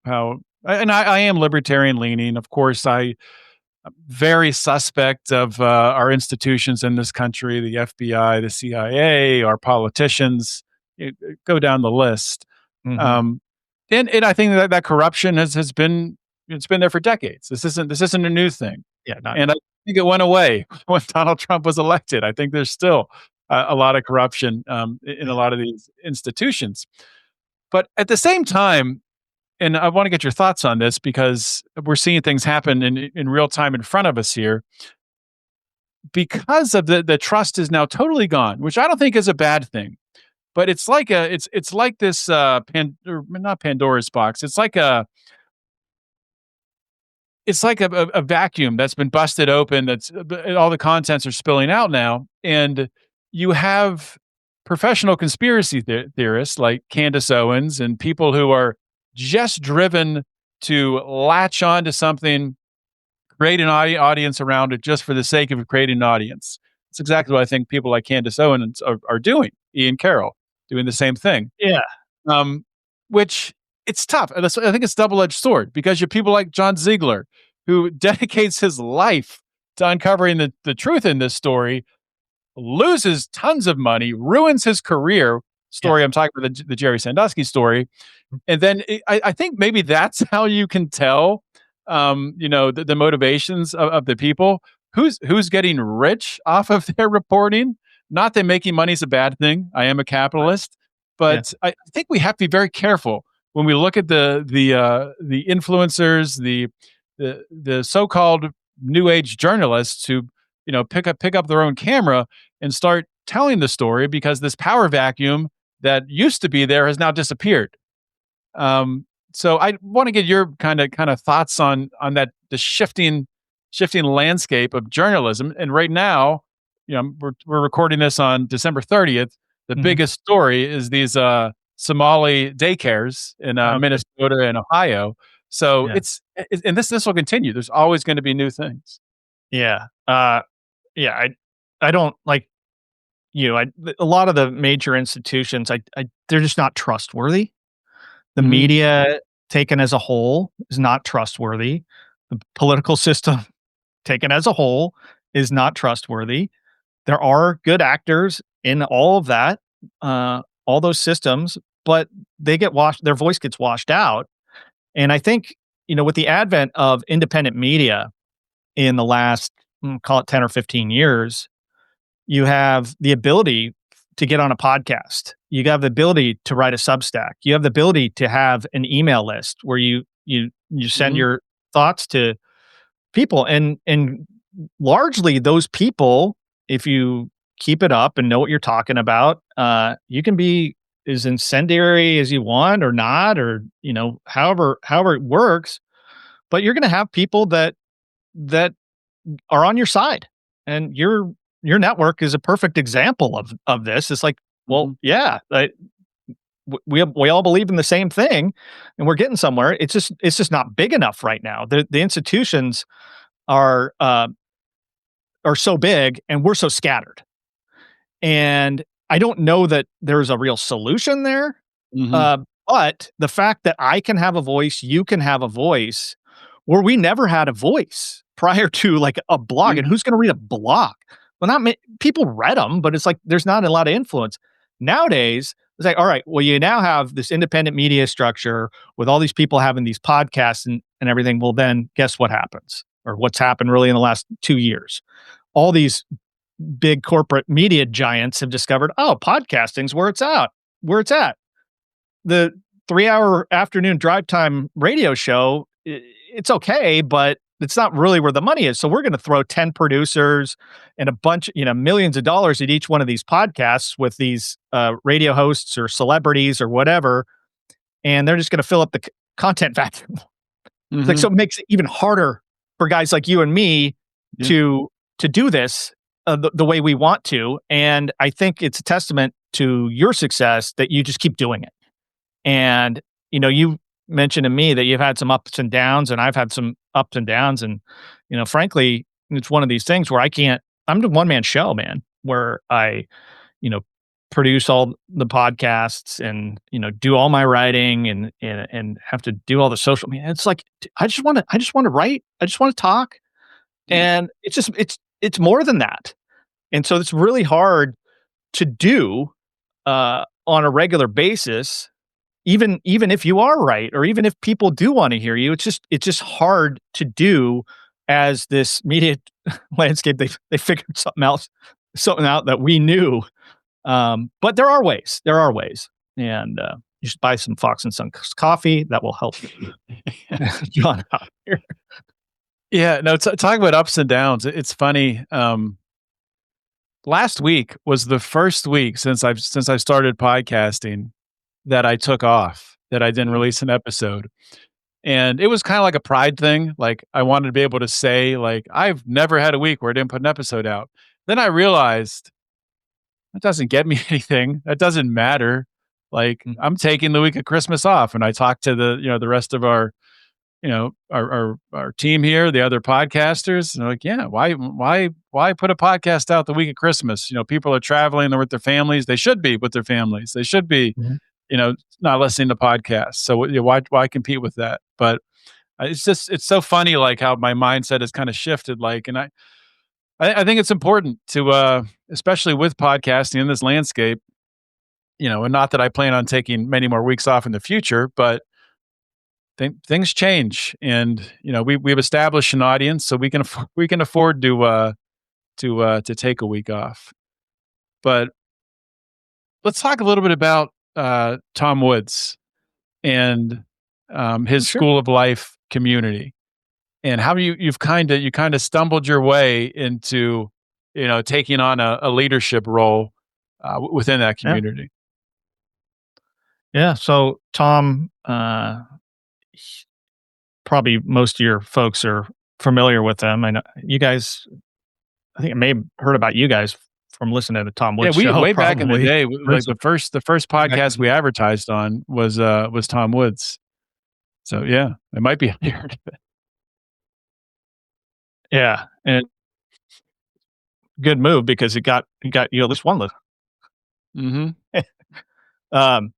how and I am libertarian leaning. Of course, I'm very suspect of our institutions in this country, the FBI, the CIA, our politicians. Go down the list. And I think that corruption has been there for decades. This isn't a new thing. Yeah, and I think it went away when Donald Trump was elected. I think there's still a lot of corruption in a lot of these institutions. But at the same time, and I want to get your thoughts on this because we're seeing things happen in real time in front of us here, because of the trust is now totally gone, which I don't think is a bad thing. But it's like this not Pandora's box. It's like a vacuum that's been busted open. That's all the contents are spilling out now, and you have professional conspiracy theorists like Candace Owens and people who are just driven to latch on to something, create an audience around it just for the sake of creating an audience. That's exactly what I think people like Candace Owens are doing. Ian Carroll doing the same thing. Yeah. Which it's tough. I think it's double-edged sword, because you have people like John Ziegler, who dedicates his life to uncovering the truth in this story, loses tons of money, ruins his career. I'm talking about the Jerry Sandusky story. And then I think maybe that's how you can tell, the motivations of the people. Who's getting rich off of their reporting? Not that making money is a bad thing. I am a capitalist, but I think we have to be very careful when we look at the influencers, the so-called new age journalists who pick up their own camera and start telling the story because this power vacuum that used to be there has now disappeared. So I want to get your kind of thoughts on that the shifting landscape of journalism. And right now, we're recording this on December 30th. The Mhm. biggest story is these Somali daycares in Okay. Minnesota and Ohio. So Yeah. and this will continue. There's always going to be new things. Yeah. Yeah. I don't like a lot of the major institutions. They're just not trustworthy. The Hmm. media taken as a whole is not trustworthy. The political system taken as a whole is not trustworthy. There are good actors in all of that, all those systems, but they get washed. Their voice gets washed out. And I think with the advent of independent media in the last call it 10 or 15 years, you have the ability to get on a podcast. You have the ability to write a Substack. You have the ability to have an email list where you send Hmm. your thoughts to people, and largely those people, if you keep it up and know what you're talking about, you can be as incendiary as you want or not, or however it works. But you're going to have people that are on your side, and your network is a perfect example of this. It's like, well, Hmm. yeah, we all believe in the same thing, and we're getting somewhere. It's just not big enough right now. The institutions are uh, are so big, and we're so scattered. And I don't know that there's a real solution there. Hmm. Uh, but the fact that I can have a voice, you can have a voice, where we never had a voice prior to like a blog. And who's going to read a blog? Well, people read them, but it's like there's not a lot of influence nowadays. It's like, all right, well, you now have this independent media structure with all these people having these podcasts and everything. Well, then guess what happens, or what's happened really in the last 2 years? All these big corporate media giants have discovered, oh, podcasting's where it's at. The 3-hour afternoon drive time radio show, it's okay, but it's not really where the money is. So we're going to throw 10 producers and a bunch, millions of dollars at each one of these podcasts with these radio hosts or celebrities or whatever. And they're just going to fill up the content vacuum. It's like, Hmm. so it makes it even harder for guys like you and me Yeah. to do this the way we want to. And I think it's a testament to your success that you just keep doing it. And you mentioned to me that you've had some ups and downs, and I've had some ups and downs. And frankly, it's one of these things where I'm the one man show, man, where I you know produce all the podcasts and do all my writing and have to do all the social media. It's like I just want to write. I just want to talk. Yeah. And it's more than that. And so it's really hard to do on a regular basis, even if you are right, or even if people do want to hear you. It's just hard to do as this media landscape. They figured something out that we knew. But there are ways. There are ways. And you should buy some Fox and Sons coffee. That will help John out here. Yeah, no, talking about ups and downs, it's funny. Last week was the first week since I started podcasting that I took off, that I didn't release an episode. And it was kind of like a pride thing. Like I wanted to be able to say, like, I've never had a week where I didn't put an episode out. Then I realized that doesn't get me anything. That doesn't matter. Like Mhm. I'm taking the week of Christmas off, and I talked to the rest of our our team here, the other podcasters, and they're like, yeah, why put a podcast out the week of Christmas? People are traveling, they're with their families. They should be with their families. They should be, Mhm. not listening to podcasts. So why compete with that? But it's so funny, like how my mindset has kind of shifted. Like, and I think it's important to, especially with podcasting in this landscape, and not that I plan on taking many more weeks off in the future, but things change, and we've established an audience, so we can afford to take a week off. But let's talk a little bit about Tom Woods and Oh, his sure. School of Life community, and how you kind of stumbled your way into taking on a leadership role within that Yeah. community. Yeah. So Tom, probably most of your folks are familiar with them. I know you guys. I think I may have heard about you guys from listening to the Tom Yeah, Woods we show, way back in the probably. day, like Originally, the first back in podcast the we advertised on was Tom Woods. So yeah, it might be weird. yeah, and good move because it got you at least one list. Mhm. Um,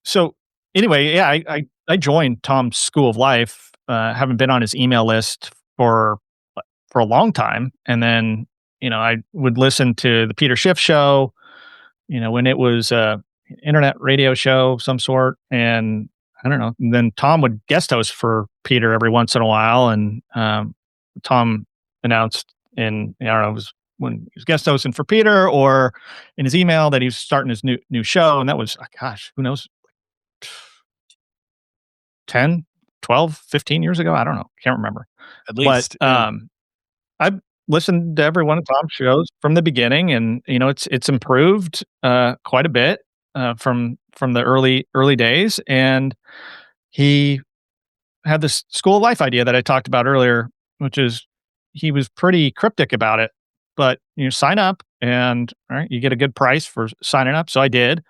so anyway, yeah, I joined Tom's School of Life. Haven't been on his email list for a long time, and then I would listen to the Peter Schiff show. When it was a internet radio show of some sort, and I don't know. And then Tom would guest host for Peter every once in a while, and Tom announced I don't know, it was when he was guest hosting for Peter or in his email that he was starting his new show, and that was gosh, who knows, 10, 12, 15 years ago. I don't know, can't remember. At But least, yeah. I've listened to every one of Tom's shows from the beginning, and it's improved quite a bit from the early days. And he had this school of life idea that I talked about earlier, which is he was pretty cryptic about it. But you sign up, and all right, you get a good price for signing up. So I did,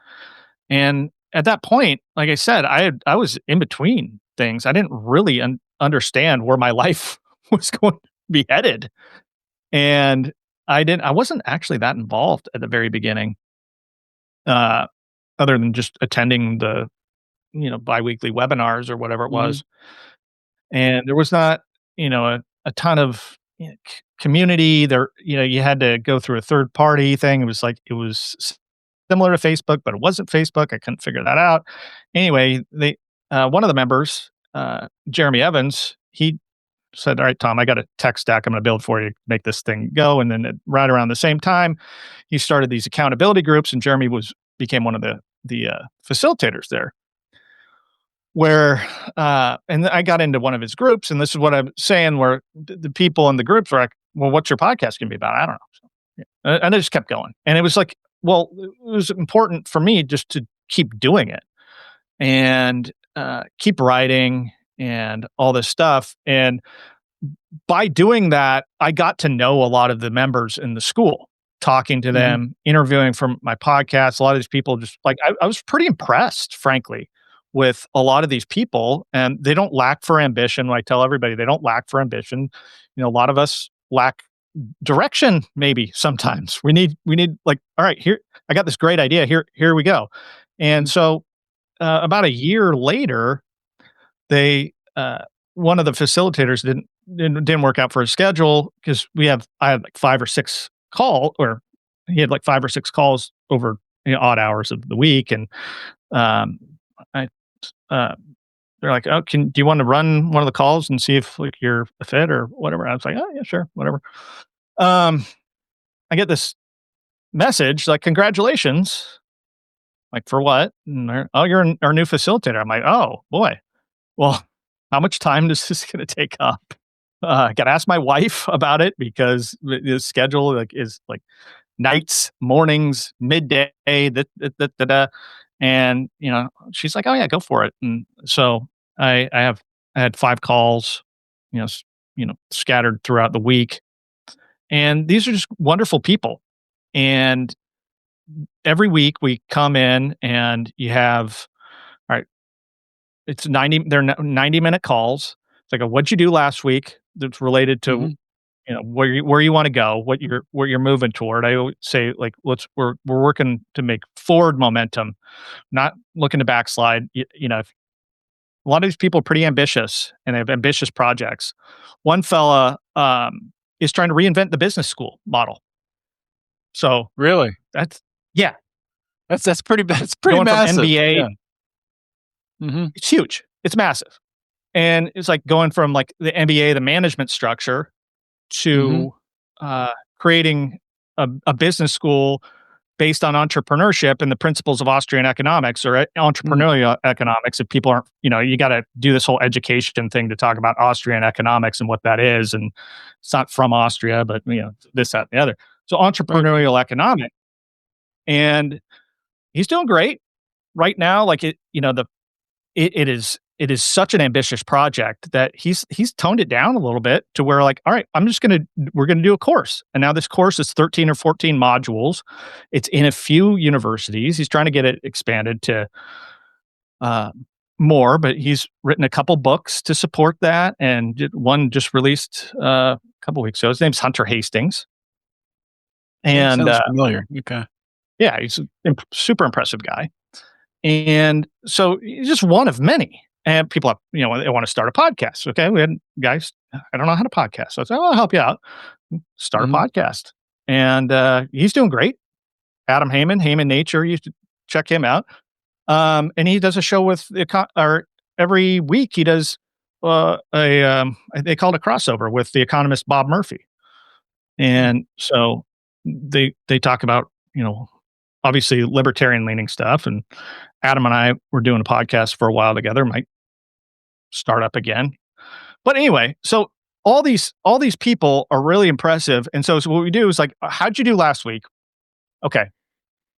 and at that point, like I said, I was in between things. I didn't really understand where my life was going to be headed. And I wasn't actually that involved at the very beginning, uh, other than just attending the, biweekly webinars or whatever it Mhm. was. And there was not, a ton of community there. You had to go through a third party thing. It was like, it was similar to Facebook, but it wasn't Facebook. I couldn't figure that out. Anyway, one of the members, Jeremy Evans, he said, "All right, Tom, I got a tech stack I'm going to build for you, make this thing go." And then right around the same time, he started these accountability groups, and Jeremy became one of the facilitators there. Where and I got into one of his groups, and this is what I'm saying, where the people in the groups were like, "Well, what's your podcast going to be about?" I don't know. So, yeah. And I just kept going, and it was like, well, it was important for me just to keep doing it and keep writing and all this stuff. And by doing that, I got to know a lot of the members in the school, talking to Mhm. them, interviewing from my podcast. A lot of these people just like, I was pretty impressed, frankly, with a lot of these people. And they don't lack for ambition. I tell everybody they don't lack for ambition. A lot of us lack direction, maybe sometimes. We need like, all right, here, I got this great idea. Here we go. And Mhm. so about a year later, they one of the facilitators didn't work out for his schedule because I had like 5 or 6 calls over odd hours of the week. And um I uh they're like, "Oh, do you want to run one of the calls and see if like you're a fit or whatever?" I was like, "Oh yeah, sure, whatever." um I get this message like, "Congratulations." Like, "For what?" And "Oh, you're our new facilitator." I'm like, "Oh boy, well, how much time is this gonna take up?" I gotta ask my wife about it because the schedule, like, is, like, nights, mornings, midday, da. And, she's like, "Oh, yeah, go for it." And so I had 5 calls, scattered throughout the week, and these are just wonderful people. And every week we come in and you have all right, it's 90 they're 90-minute calls. It's like, "What'd you do last week that's related to, Mhm. where you wanna go, what you're moving toward?" I always say, like, we're working to make forward momentum, not looking to backslide. If a lot of these people are pretty ambitious, and they have ambitious projects. One fella, is trying to reinvent the business school model. So, Really? that's yeah, That's pretty going from massive. MBA. Yeah. Mhm. It's huge. It's massive. And it's like going from, like, the MBA, the management structure, Mhm. to, creating a business school based on entrepreneurship and the principles of Austrian economics or Mm. entrepreneurial economics. If people aren't, you got to do this whole education thing to talk about Austrian economics and what that is. And it's not from Austria, but, this, that, and the other. So Right. entrepreneurial economics. and he's doing great right now. Like it is such an ambitious project that he's toned it down a little bit to where like, all right, we're gonna do a course. And now this course is 13 or 14 modules. It's in a few universities. He's trying to get it expanded to uh, more, but he's written a couple books to support that. And one just released a couple weeks ago. His name's Hunter Hastings. That And sounds familiar. Okay. yeah, he's a super impressive guy. And so he's just one of many. And people have, they want to start a podcast. Okay. We had guys, I don't know how to podcast. So I said, I'll help you out. Start a podcast. And he's doing great. Adam Heyman Nature, you should check him out. And he does a show with or every week he does they call it a crossover with the economist Bob Murphy. And so they talk about, obviously libertarian leaning stuff. And Adam and I were doing a podcast for a while together, might start up again. But anyway, so all these people are really impressive. And so what we do is like, how'd you do last week? Okay.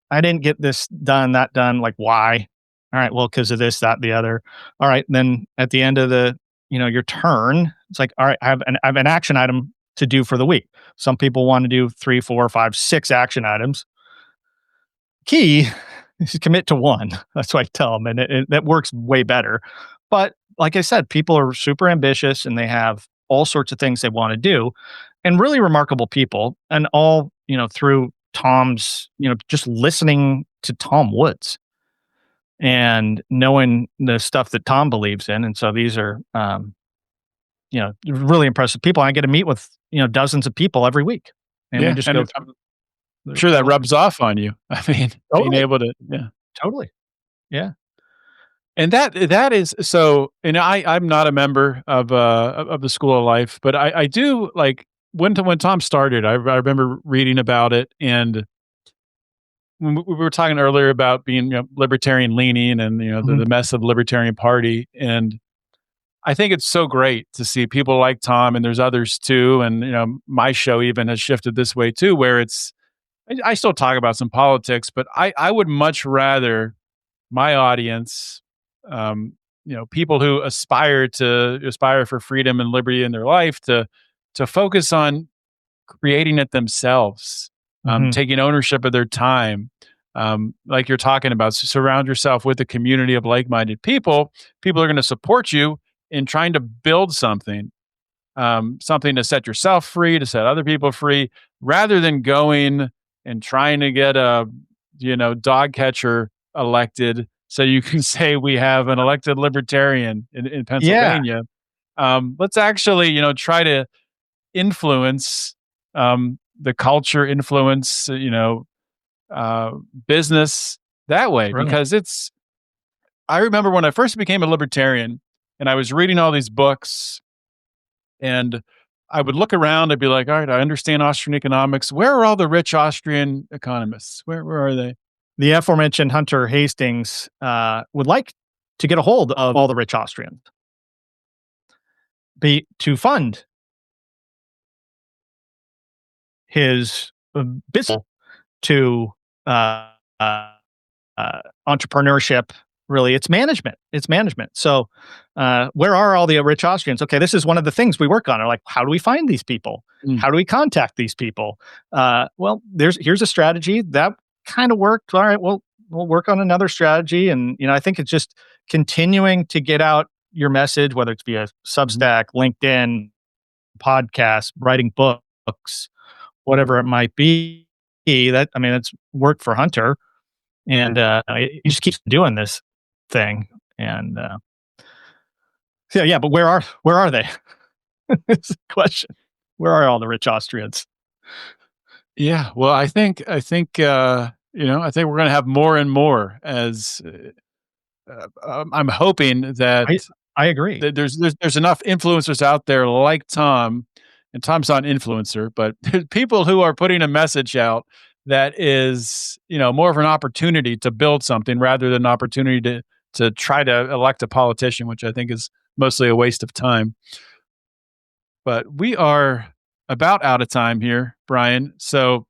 I didn't get this done, that done. Like, why? All right. Well, because of this, that, the other. All right. Then at the end of your turn, it's like, all right, I have an action item to do for the week. Some people want to do 3, 4, 5, 6 action items. Key is commit to one. That's what I tell them. And that works way better. But like I said, people are super ambitious and they have all sorts of things they want to do, and really remarkable people. And all, through Tom's, just listening to Tom Woods and knowing the stuff that Tom believes in. And so these are, really impressive people. I get to meet with, dozens of people every week. And we just go through. I'm sure that rubs off on you. I mean, being able to, yeah. Totally. Yeah. And that is so, and I'm not a member of the School of Life, but I do like when Tom started, I remember reading about it, and when we were talking earlier about being libertarian leaning and the mess of the Libertarian Party, and I think it's so great to see people like Tom, and there's others too, and my show even has shifted this way too, where I still talk about some politics, but I would much rather my audience, people who aspire for freedom and liberty in their life, to focus on creating it themselves, taking ownership of their time. Like you're talking about, surround yourself with a community of like-minded people. People are going to support you in trying to build something to set yourself free, to set other people free, rather than going and trying to get a dog catcher elected so you can say we have an elected libertarian in Pennsylvania. Yeah. Let's actually try to influence the culture, influence business that way. Right. Because I remember when I first became a libertarian and I was reading all these books, and I would look around and be like, all right, I understand Austrian economics. Where are all the rich Austrian economists? Where are they? The aforementioned Hunter Hastings would like to get a hold of all the rich Austrians to fund his business to entrepreneurship. Really, it's management. So where are all the rich Austrians? Okay, this is one of the things we work on. Are like, how do we find these people? How do we contact these people? Well, here's a strategy that kind of worked. All right, we'll work on another strategy. And I think it's just continuing to get out your message, whether it's via Substack, LinkedIn, podcast, writing books, whatever it might be. That's worked for Hunter, and he just keeps doing this thing. And but where are they? It's a question. Where are all the rich Austrians? Yeah, well, I think we're going to have more and more as I'm hoping that I agree. That there's enough influencers out there like Tom, and Tom's not an influencer, but people who are putting a message out that is, more of an opportunity to build something rather than an opportunity to try to elect a politician, which I think is mostly a waste of time. But we are about out of time here, Brian. So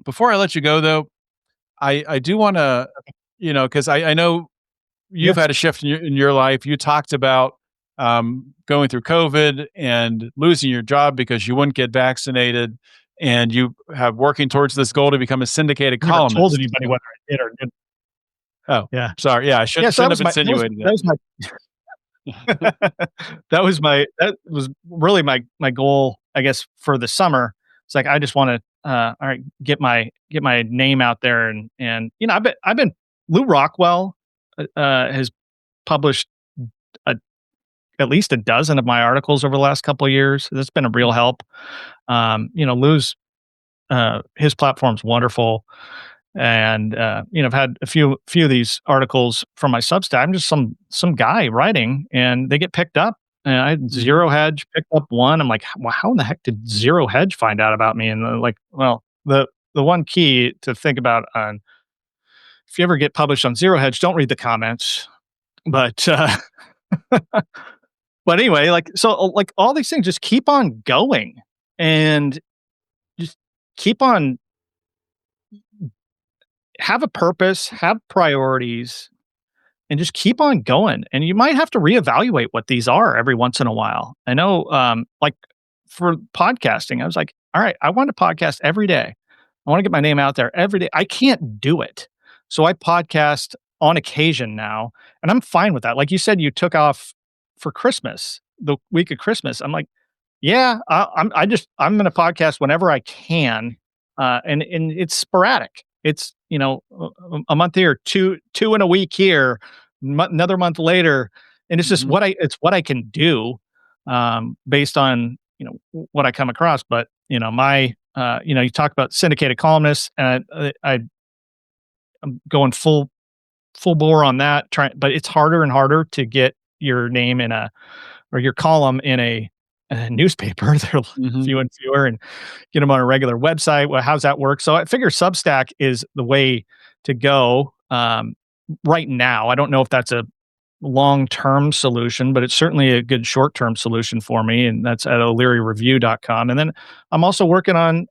before I let you go, though, I do wanna, because I know you've Yeah. had a shift in your life. You talked about, going through COVID and losing your job because you wouldn't get vaccinated, and you have working towards this goal to become a syndicated Never told columnist. anybody whether I did or didn't. Oh, Yeah. sorry. Yeah, I Yeah, so shouldn't have insinuated that was my it. that was really my goal, I guess, for the summer. It's like I just want to all right, get my name out there and I've been Lou Rockwell has published a, at least a dozen of my articles over the last couple of years. That's been a real help. Lou's his platform's wonderful. And I've had a few of these articles from my Substack. I'm just some guy writing, and they get picked up. And I had Mhm, Zero Hedge picked up one. I'm like, well, how in the heck did Zero Hedge find out about me? And they're like, well, the one key to think about on if you ever get published on Zero Hedge, don't read the comments. But but anyway, like all these things, just keep on going and just keep on have a purpose, have priorities, and just keep on going. And you might have to reevaluate what these are every once in a while. I know, like for podcasting, I was like, all right, I want to podcast every day. I want to get my name out there every day. I can't do it. So I podcast on occasion now, and I'm fine with that. Like you said, you took off for Christmas, the week of Christmas. I'm like, yeah, I'm going to podcast whenever I can, and it's sporadic. It's a month here, two in a week here, another month later, and it's just mhm, what I can do, based on what I come across. But you talk about syndicated columnists, and I'm going full bore on that. But it's harder and harder to get your name in a or your column in a newspaper. They're mhm, few and fewer, and get them on a regular website. Well, how's that work? So I figure Substack is the way to go right now. I don't know if that's a long-term solution, but it's certainly a good short-term solution for me. And that's at o'learyreview.com. And then I'm also working on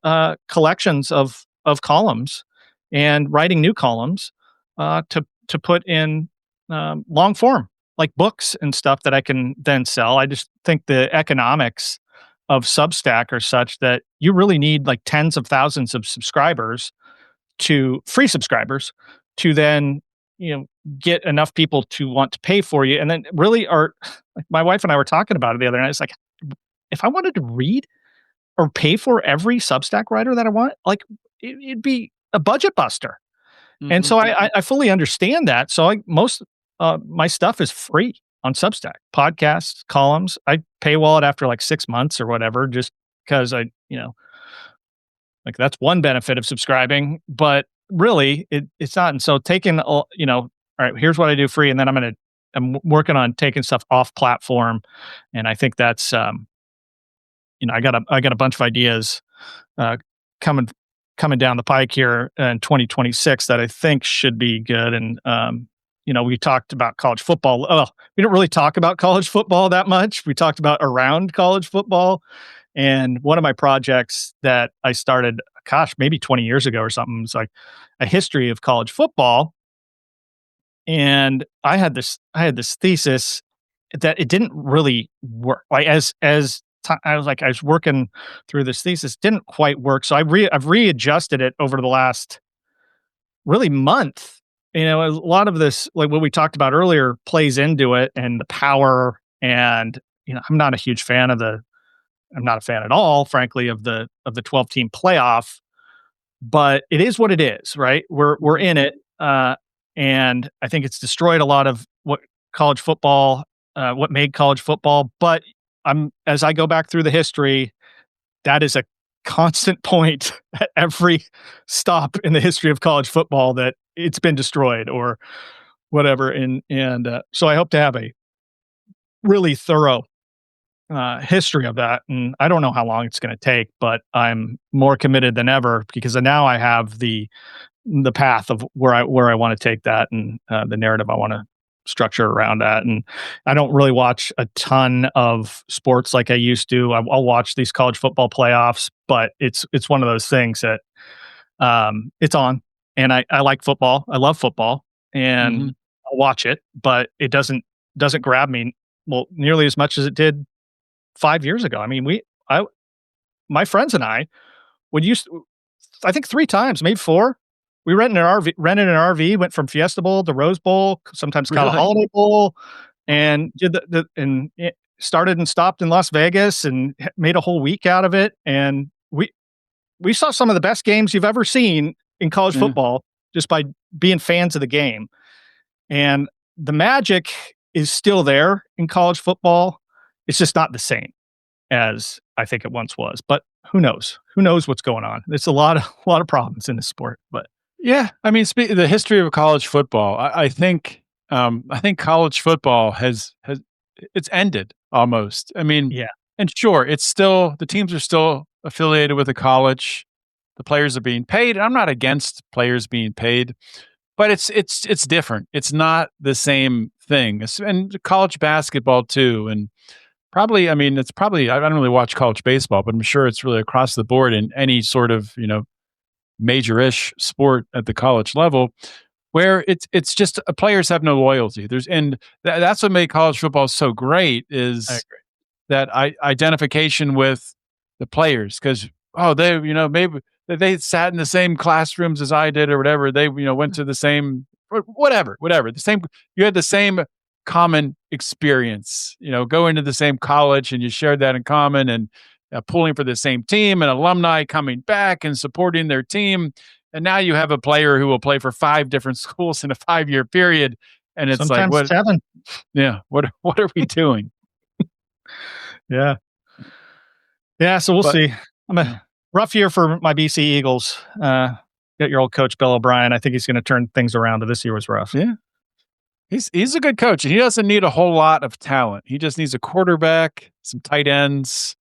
collections of columns and writing new columns to put in long form, like books and stuff that I can then sell. I just think the economics of Substack are such that you really need like tens of thousands of subscribers to free subscribers to then get enough people to want to pay for you. And then really are like my wife and I were talking about it the other night. It's like if I wanted to read or pay for every Substack writer that I want, like it'd be a budget buster. And mhm, so I fully understand that. So most my stuff is free on Substack, podcasts, columns. I paywall it after like 6 months or whatever, just because like that's one benefit of subscribing. But really, it's not. And so taking all right, here's what I do free, and then I'm working on taking stuff off platform, and I think that's I got a bunch of ideas uh, coming coming down the pike here in 2026 that I think should be good. And we talked about college football. Oh, we don't really talk about college football that much. We talked about around college football. And one of my projects that I started, gosh, maybe 20 years ago or something, was like a history of college football. And I had this thesis that it didn't really work. Like I was working through this thesis, didn't quite work. So I've readjusted it over the last really month. A lot of this, like what we talked about earlier, plays into it and the power. And I'm not a fan at all, frankly, of the 12 team playoff. But it is what it is, right? We're in it, and I think it's destroyed a lot of college football, what made college football. But as I go back through the history, that is a constant point at every stop in the history of college football that it's been destroyed or whatever. And so I hope to have a really thorough history of that. And I don't know how long it's going to take, but I'm more committed than ever because now I have the path of where I want to take that and the narrative I want to structure around that. And I don't really watch a ton of sports like I used to. I'll watch these college football playoffs, but it's one of those things that it's on. and I like football. I love football, Hmm. and I'll watch it, but it doesn't grab me well nearly as much as it did 5 years ago. I mean, I my friends and I would use I think 3 times, maybe 4. We rented an RV, went from Fiesta Bowl to Rose Bowl, sometimes called a Really? Holiday Bowl, and did it started and stopped in Las Vegas and made a whole week out of it, and we saw some of the best games you've ever seen in college Yeah. football just by being fans of the game, and the magic is still there in college football. It's just not the same as I think it once was, but who knows? Who knows what's going on? There's a lot of problems in this sport, but Yeah, I mean, the history of college football. I think college football has it's ended almost. I mean, yeah, and sure, it's still the teams are still affiliated with the college. The players are being paid. I'm not against players being paid, but it's different. It's not the same thing. And college basketball too, and probably. I mean, it's probably. I don't really watch college baseball, but I'm sure it's really across the board in any sort of major-ish sport at the college level where it's just players have no loyalty. That's what made college football so great I is agree. that identification with the players because they maybe they sat in the same classrooms as I did or whatever they went to the same whatever the same you had the same common experience going to the same college and you shared that in common and pulling for the same team and alumni coming back and supporting their team and now you have a player who will play for 5 different schools in a 5-year period and it's like Sometimes what 7. yeah what are we doing Yeah. Yeah, so we'll but see. I'm yeah. a rough year for my BC Eagles. Got your old coach, Bill O'Brien. I think he's gonna turn things around, but this year was rough. Yeah. He's a good coach. He doesn't need a whole lot of talent. He just needs a quarterback, some tight ends,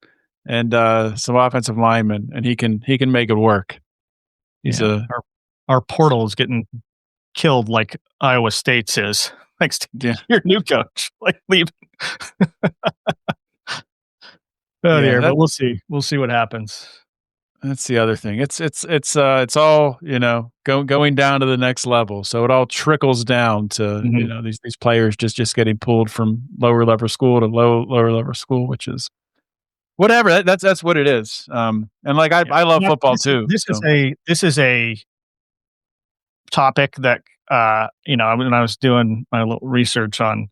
and some offensive linemen, and he can make it work. He's Yeah. a Our portal is getting killed like Iowa State's is, thanks to yeah your new coach, like, leaving. Oh, yeah dear, that but we'll see. We'll see what happens. that's the other thing. It's all going down to the next level. So it all trickles down to Mhm. these players just getting pulled from lower level school to lower level school, which is whatever. That's what it is. And like Yeah. I love Yeah, football too. So this is a topic that, when I was doing my little research on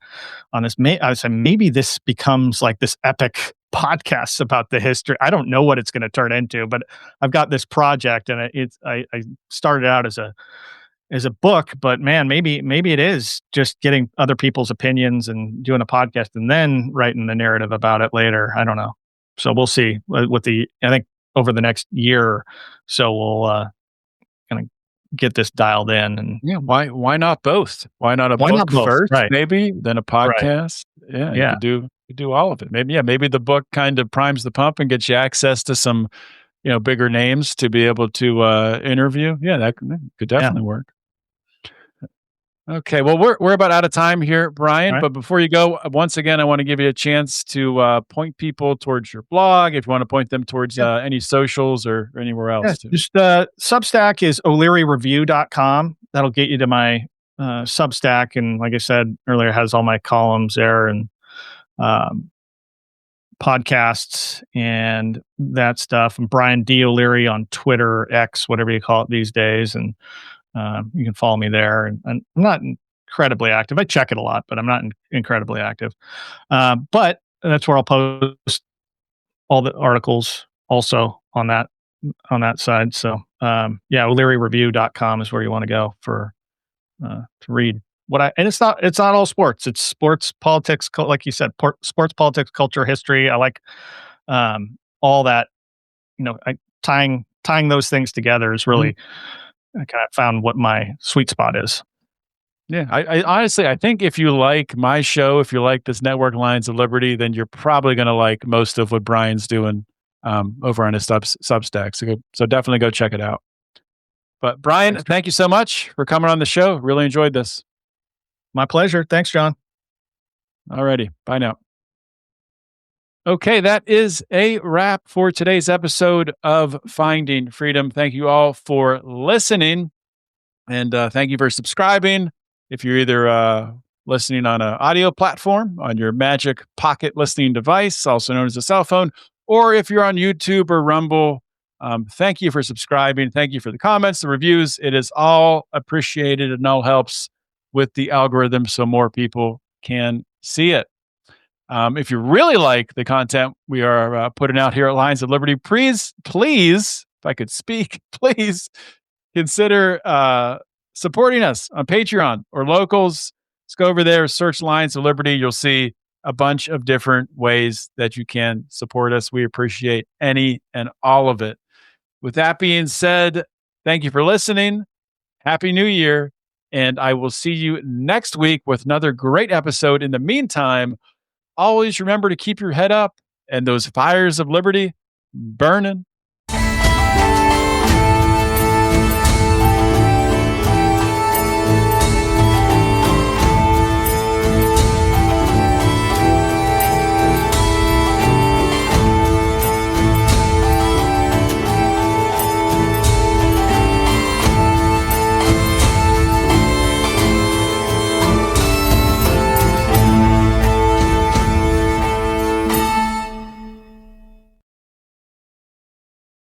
this, I was saying maybe this becomes like this epic podcast about the history. I don't know what it's gonna turn into, but I've got this project and I started out as a book, but man, maybe it is just getting other people's opinions and doing a podcast and then writing the narrative about it later. I don't know. So we'll see. I think over the next year, so we'll kind of get this dialed in and yeah, why not both? Why not a why not book both? first, Right. maybe, then a Right. podcast? Yeah, Yeah. you do all of it. Maybe the book kind of primes the pump and gets you access to some, bigger names to be able to interview. Yeah, that could Yeah. definitely work. Okay, well, we're about out of time here, All Brian. right. But before you go, once again, I want to give you a chance to point people towards your blog. If you want to point them towards Yeah. any socials or anywhere Yeah. else, too. Just Substack is o'learyreview.com. That'll get you to my Substack. And like I said earlier, it has all my columns there and um, podcasts and that stuff. And Brian D. O'Leary on Twitter, X, whatever you call it these days. And you can follow me there. And I'm not incredibly active. I check it a lot, but I'm not incredibly active. But that's where I'll post all the articles also on that side. So yeah, o'learyreview.com is where you want to go for to read and it's not all sports. It's sports, politics, like you said, sports, politics, culture, history. I like all that. Tying those things together is Mhm. really I kind of found what my sweet spot is. Yeah, I honestly, I think if you like my show, if you like this network Lions of Liberty, then you're probably going to like most of what Brian's doing over on his Substack. So definitely go check it out. But Brian, Thanks. thank you so much for coming on the show. Really enjoyed this. My pleasure. Thanks, John. Alrighty, bye now. Okay, that is a wrap for today's episode of Finding Freedom. Thank you all for listening. And thank you for subscribing. If you're either listening on an audio platform on your Magic Pocket listening device, also known as a cell phone, or if you're on YouTube or Rumble, thank you for subscribing. Thank you for the comments, the reviews. It is all appreciated and all helps with the algorithm so more people can see it. If you really like the content we are putting out here at Lions of Liberty, please, if I could speak, please consider supporting us on Patreon or Locals. Just go over there, search Lions of Liberty. You'll see a bunch of different ways that you can support us. We appreciate any and all of it. With that being said, thank you for listening. Happy New Year. And I will see you next week with another great episode. In the meantime, always remember to keep your head up and those fires of liberty burning.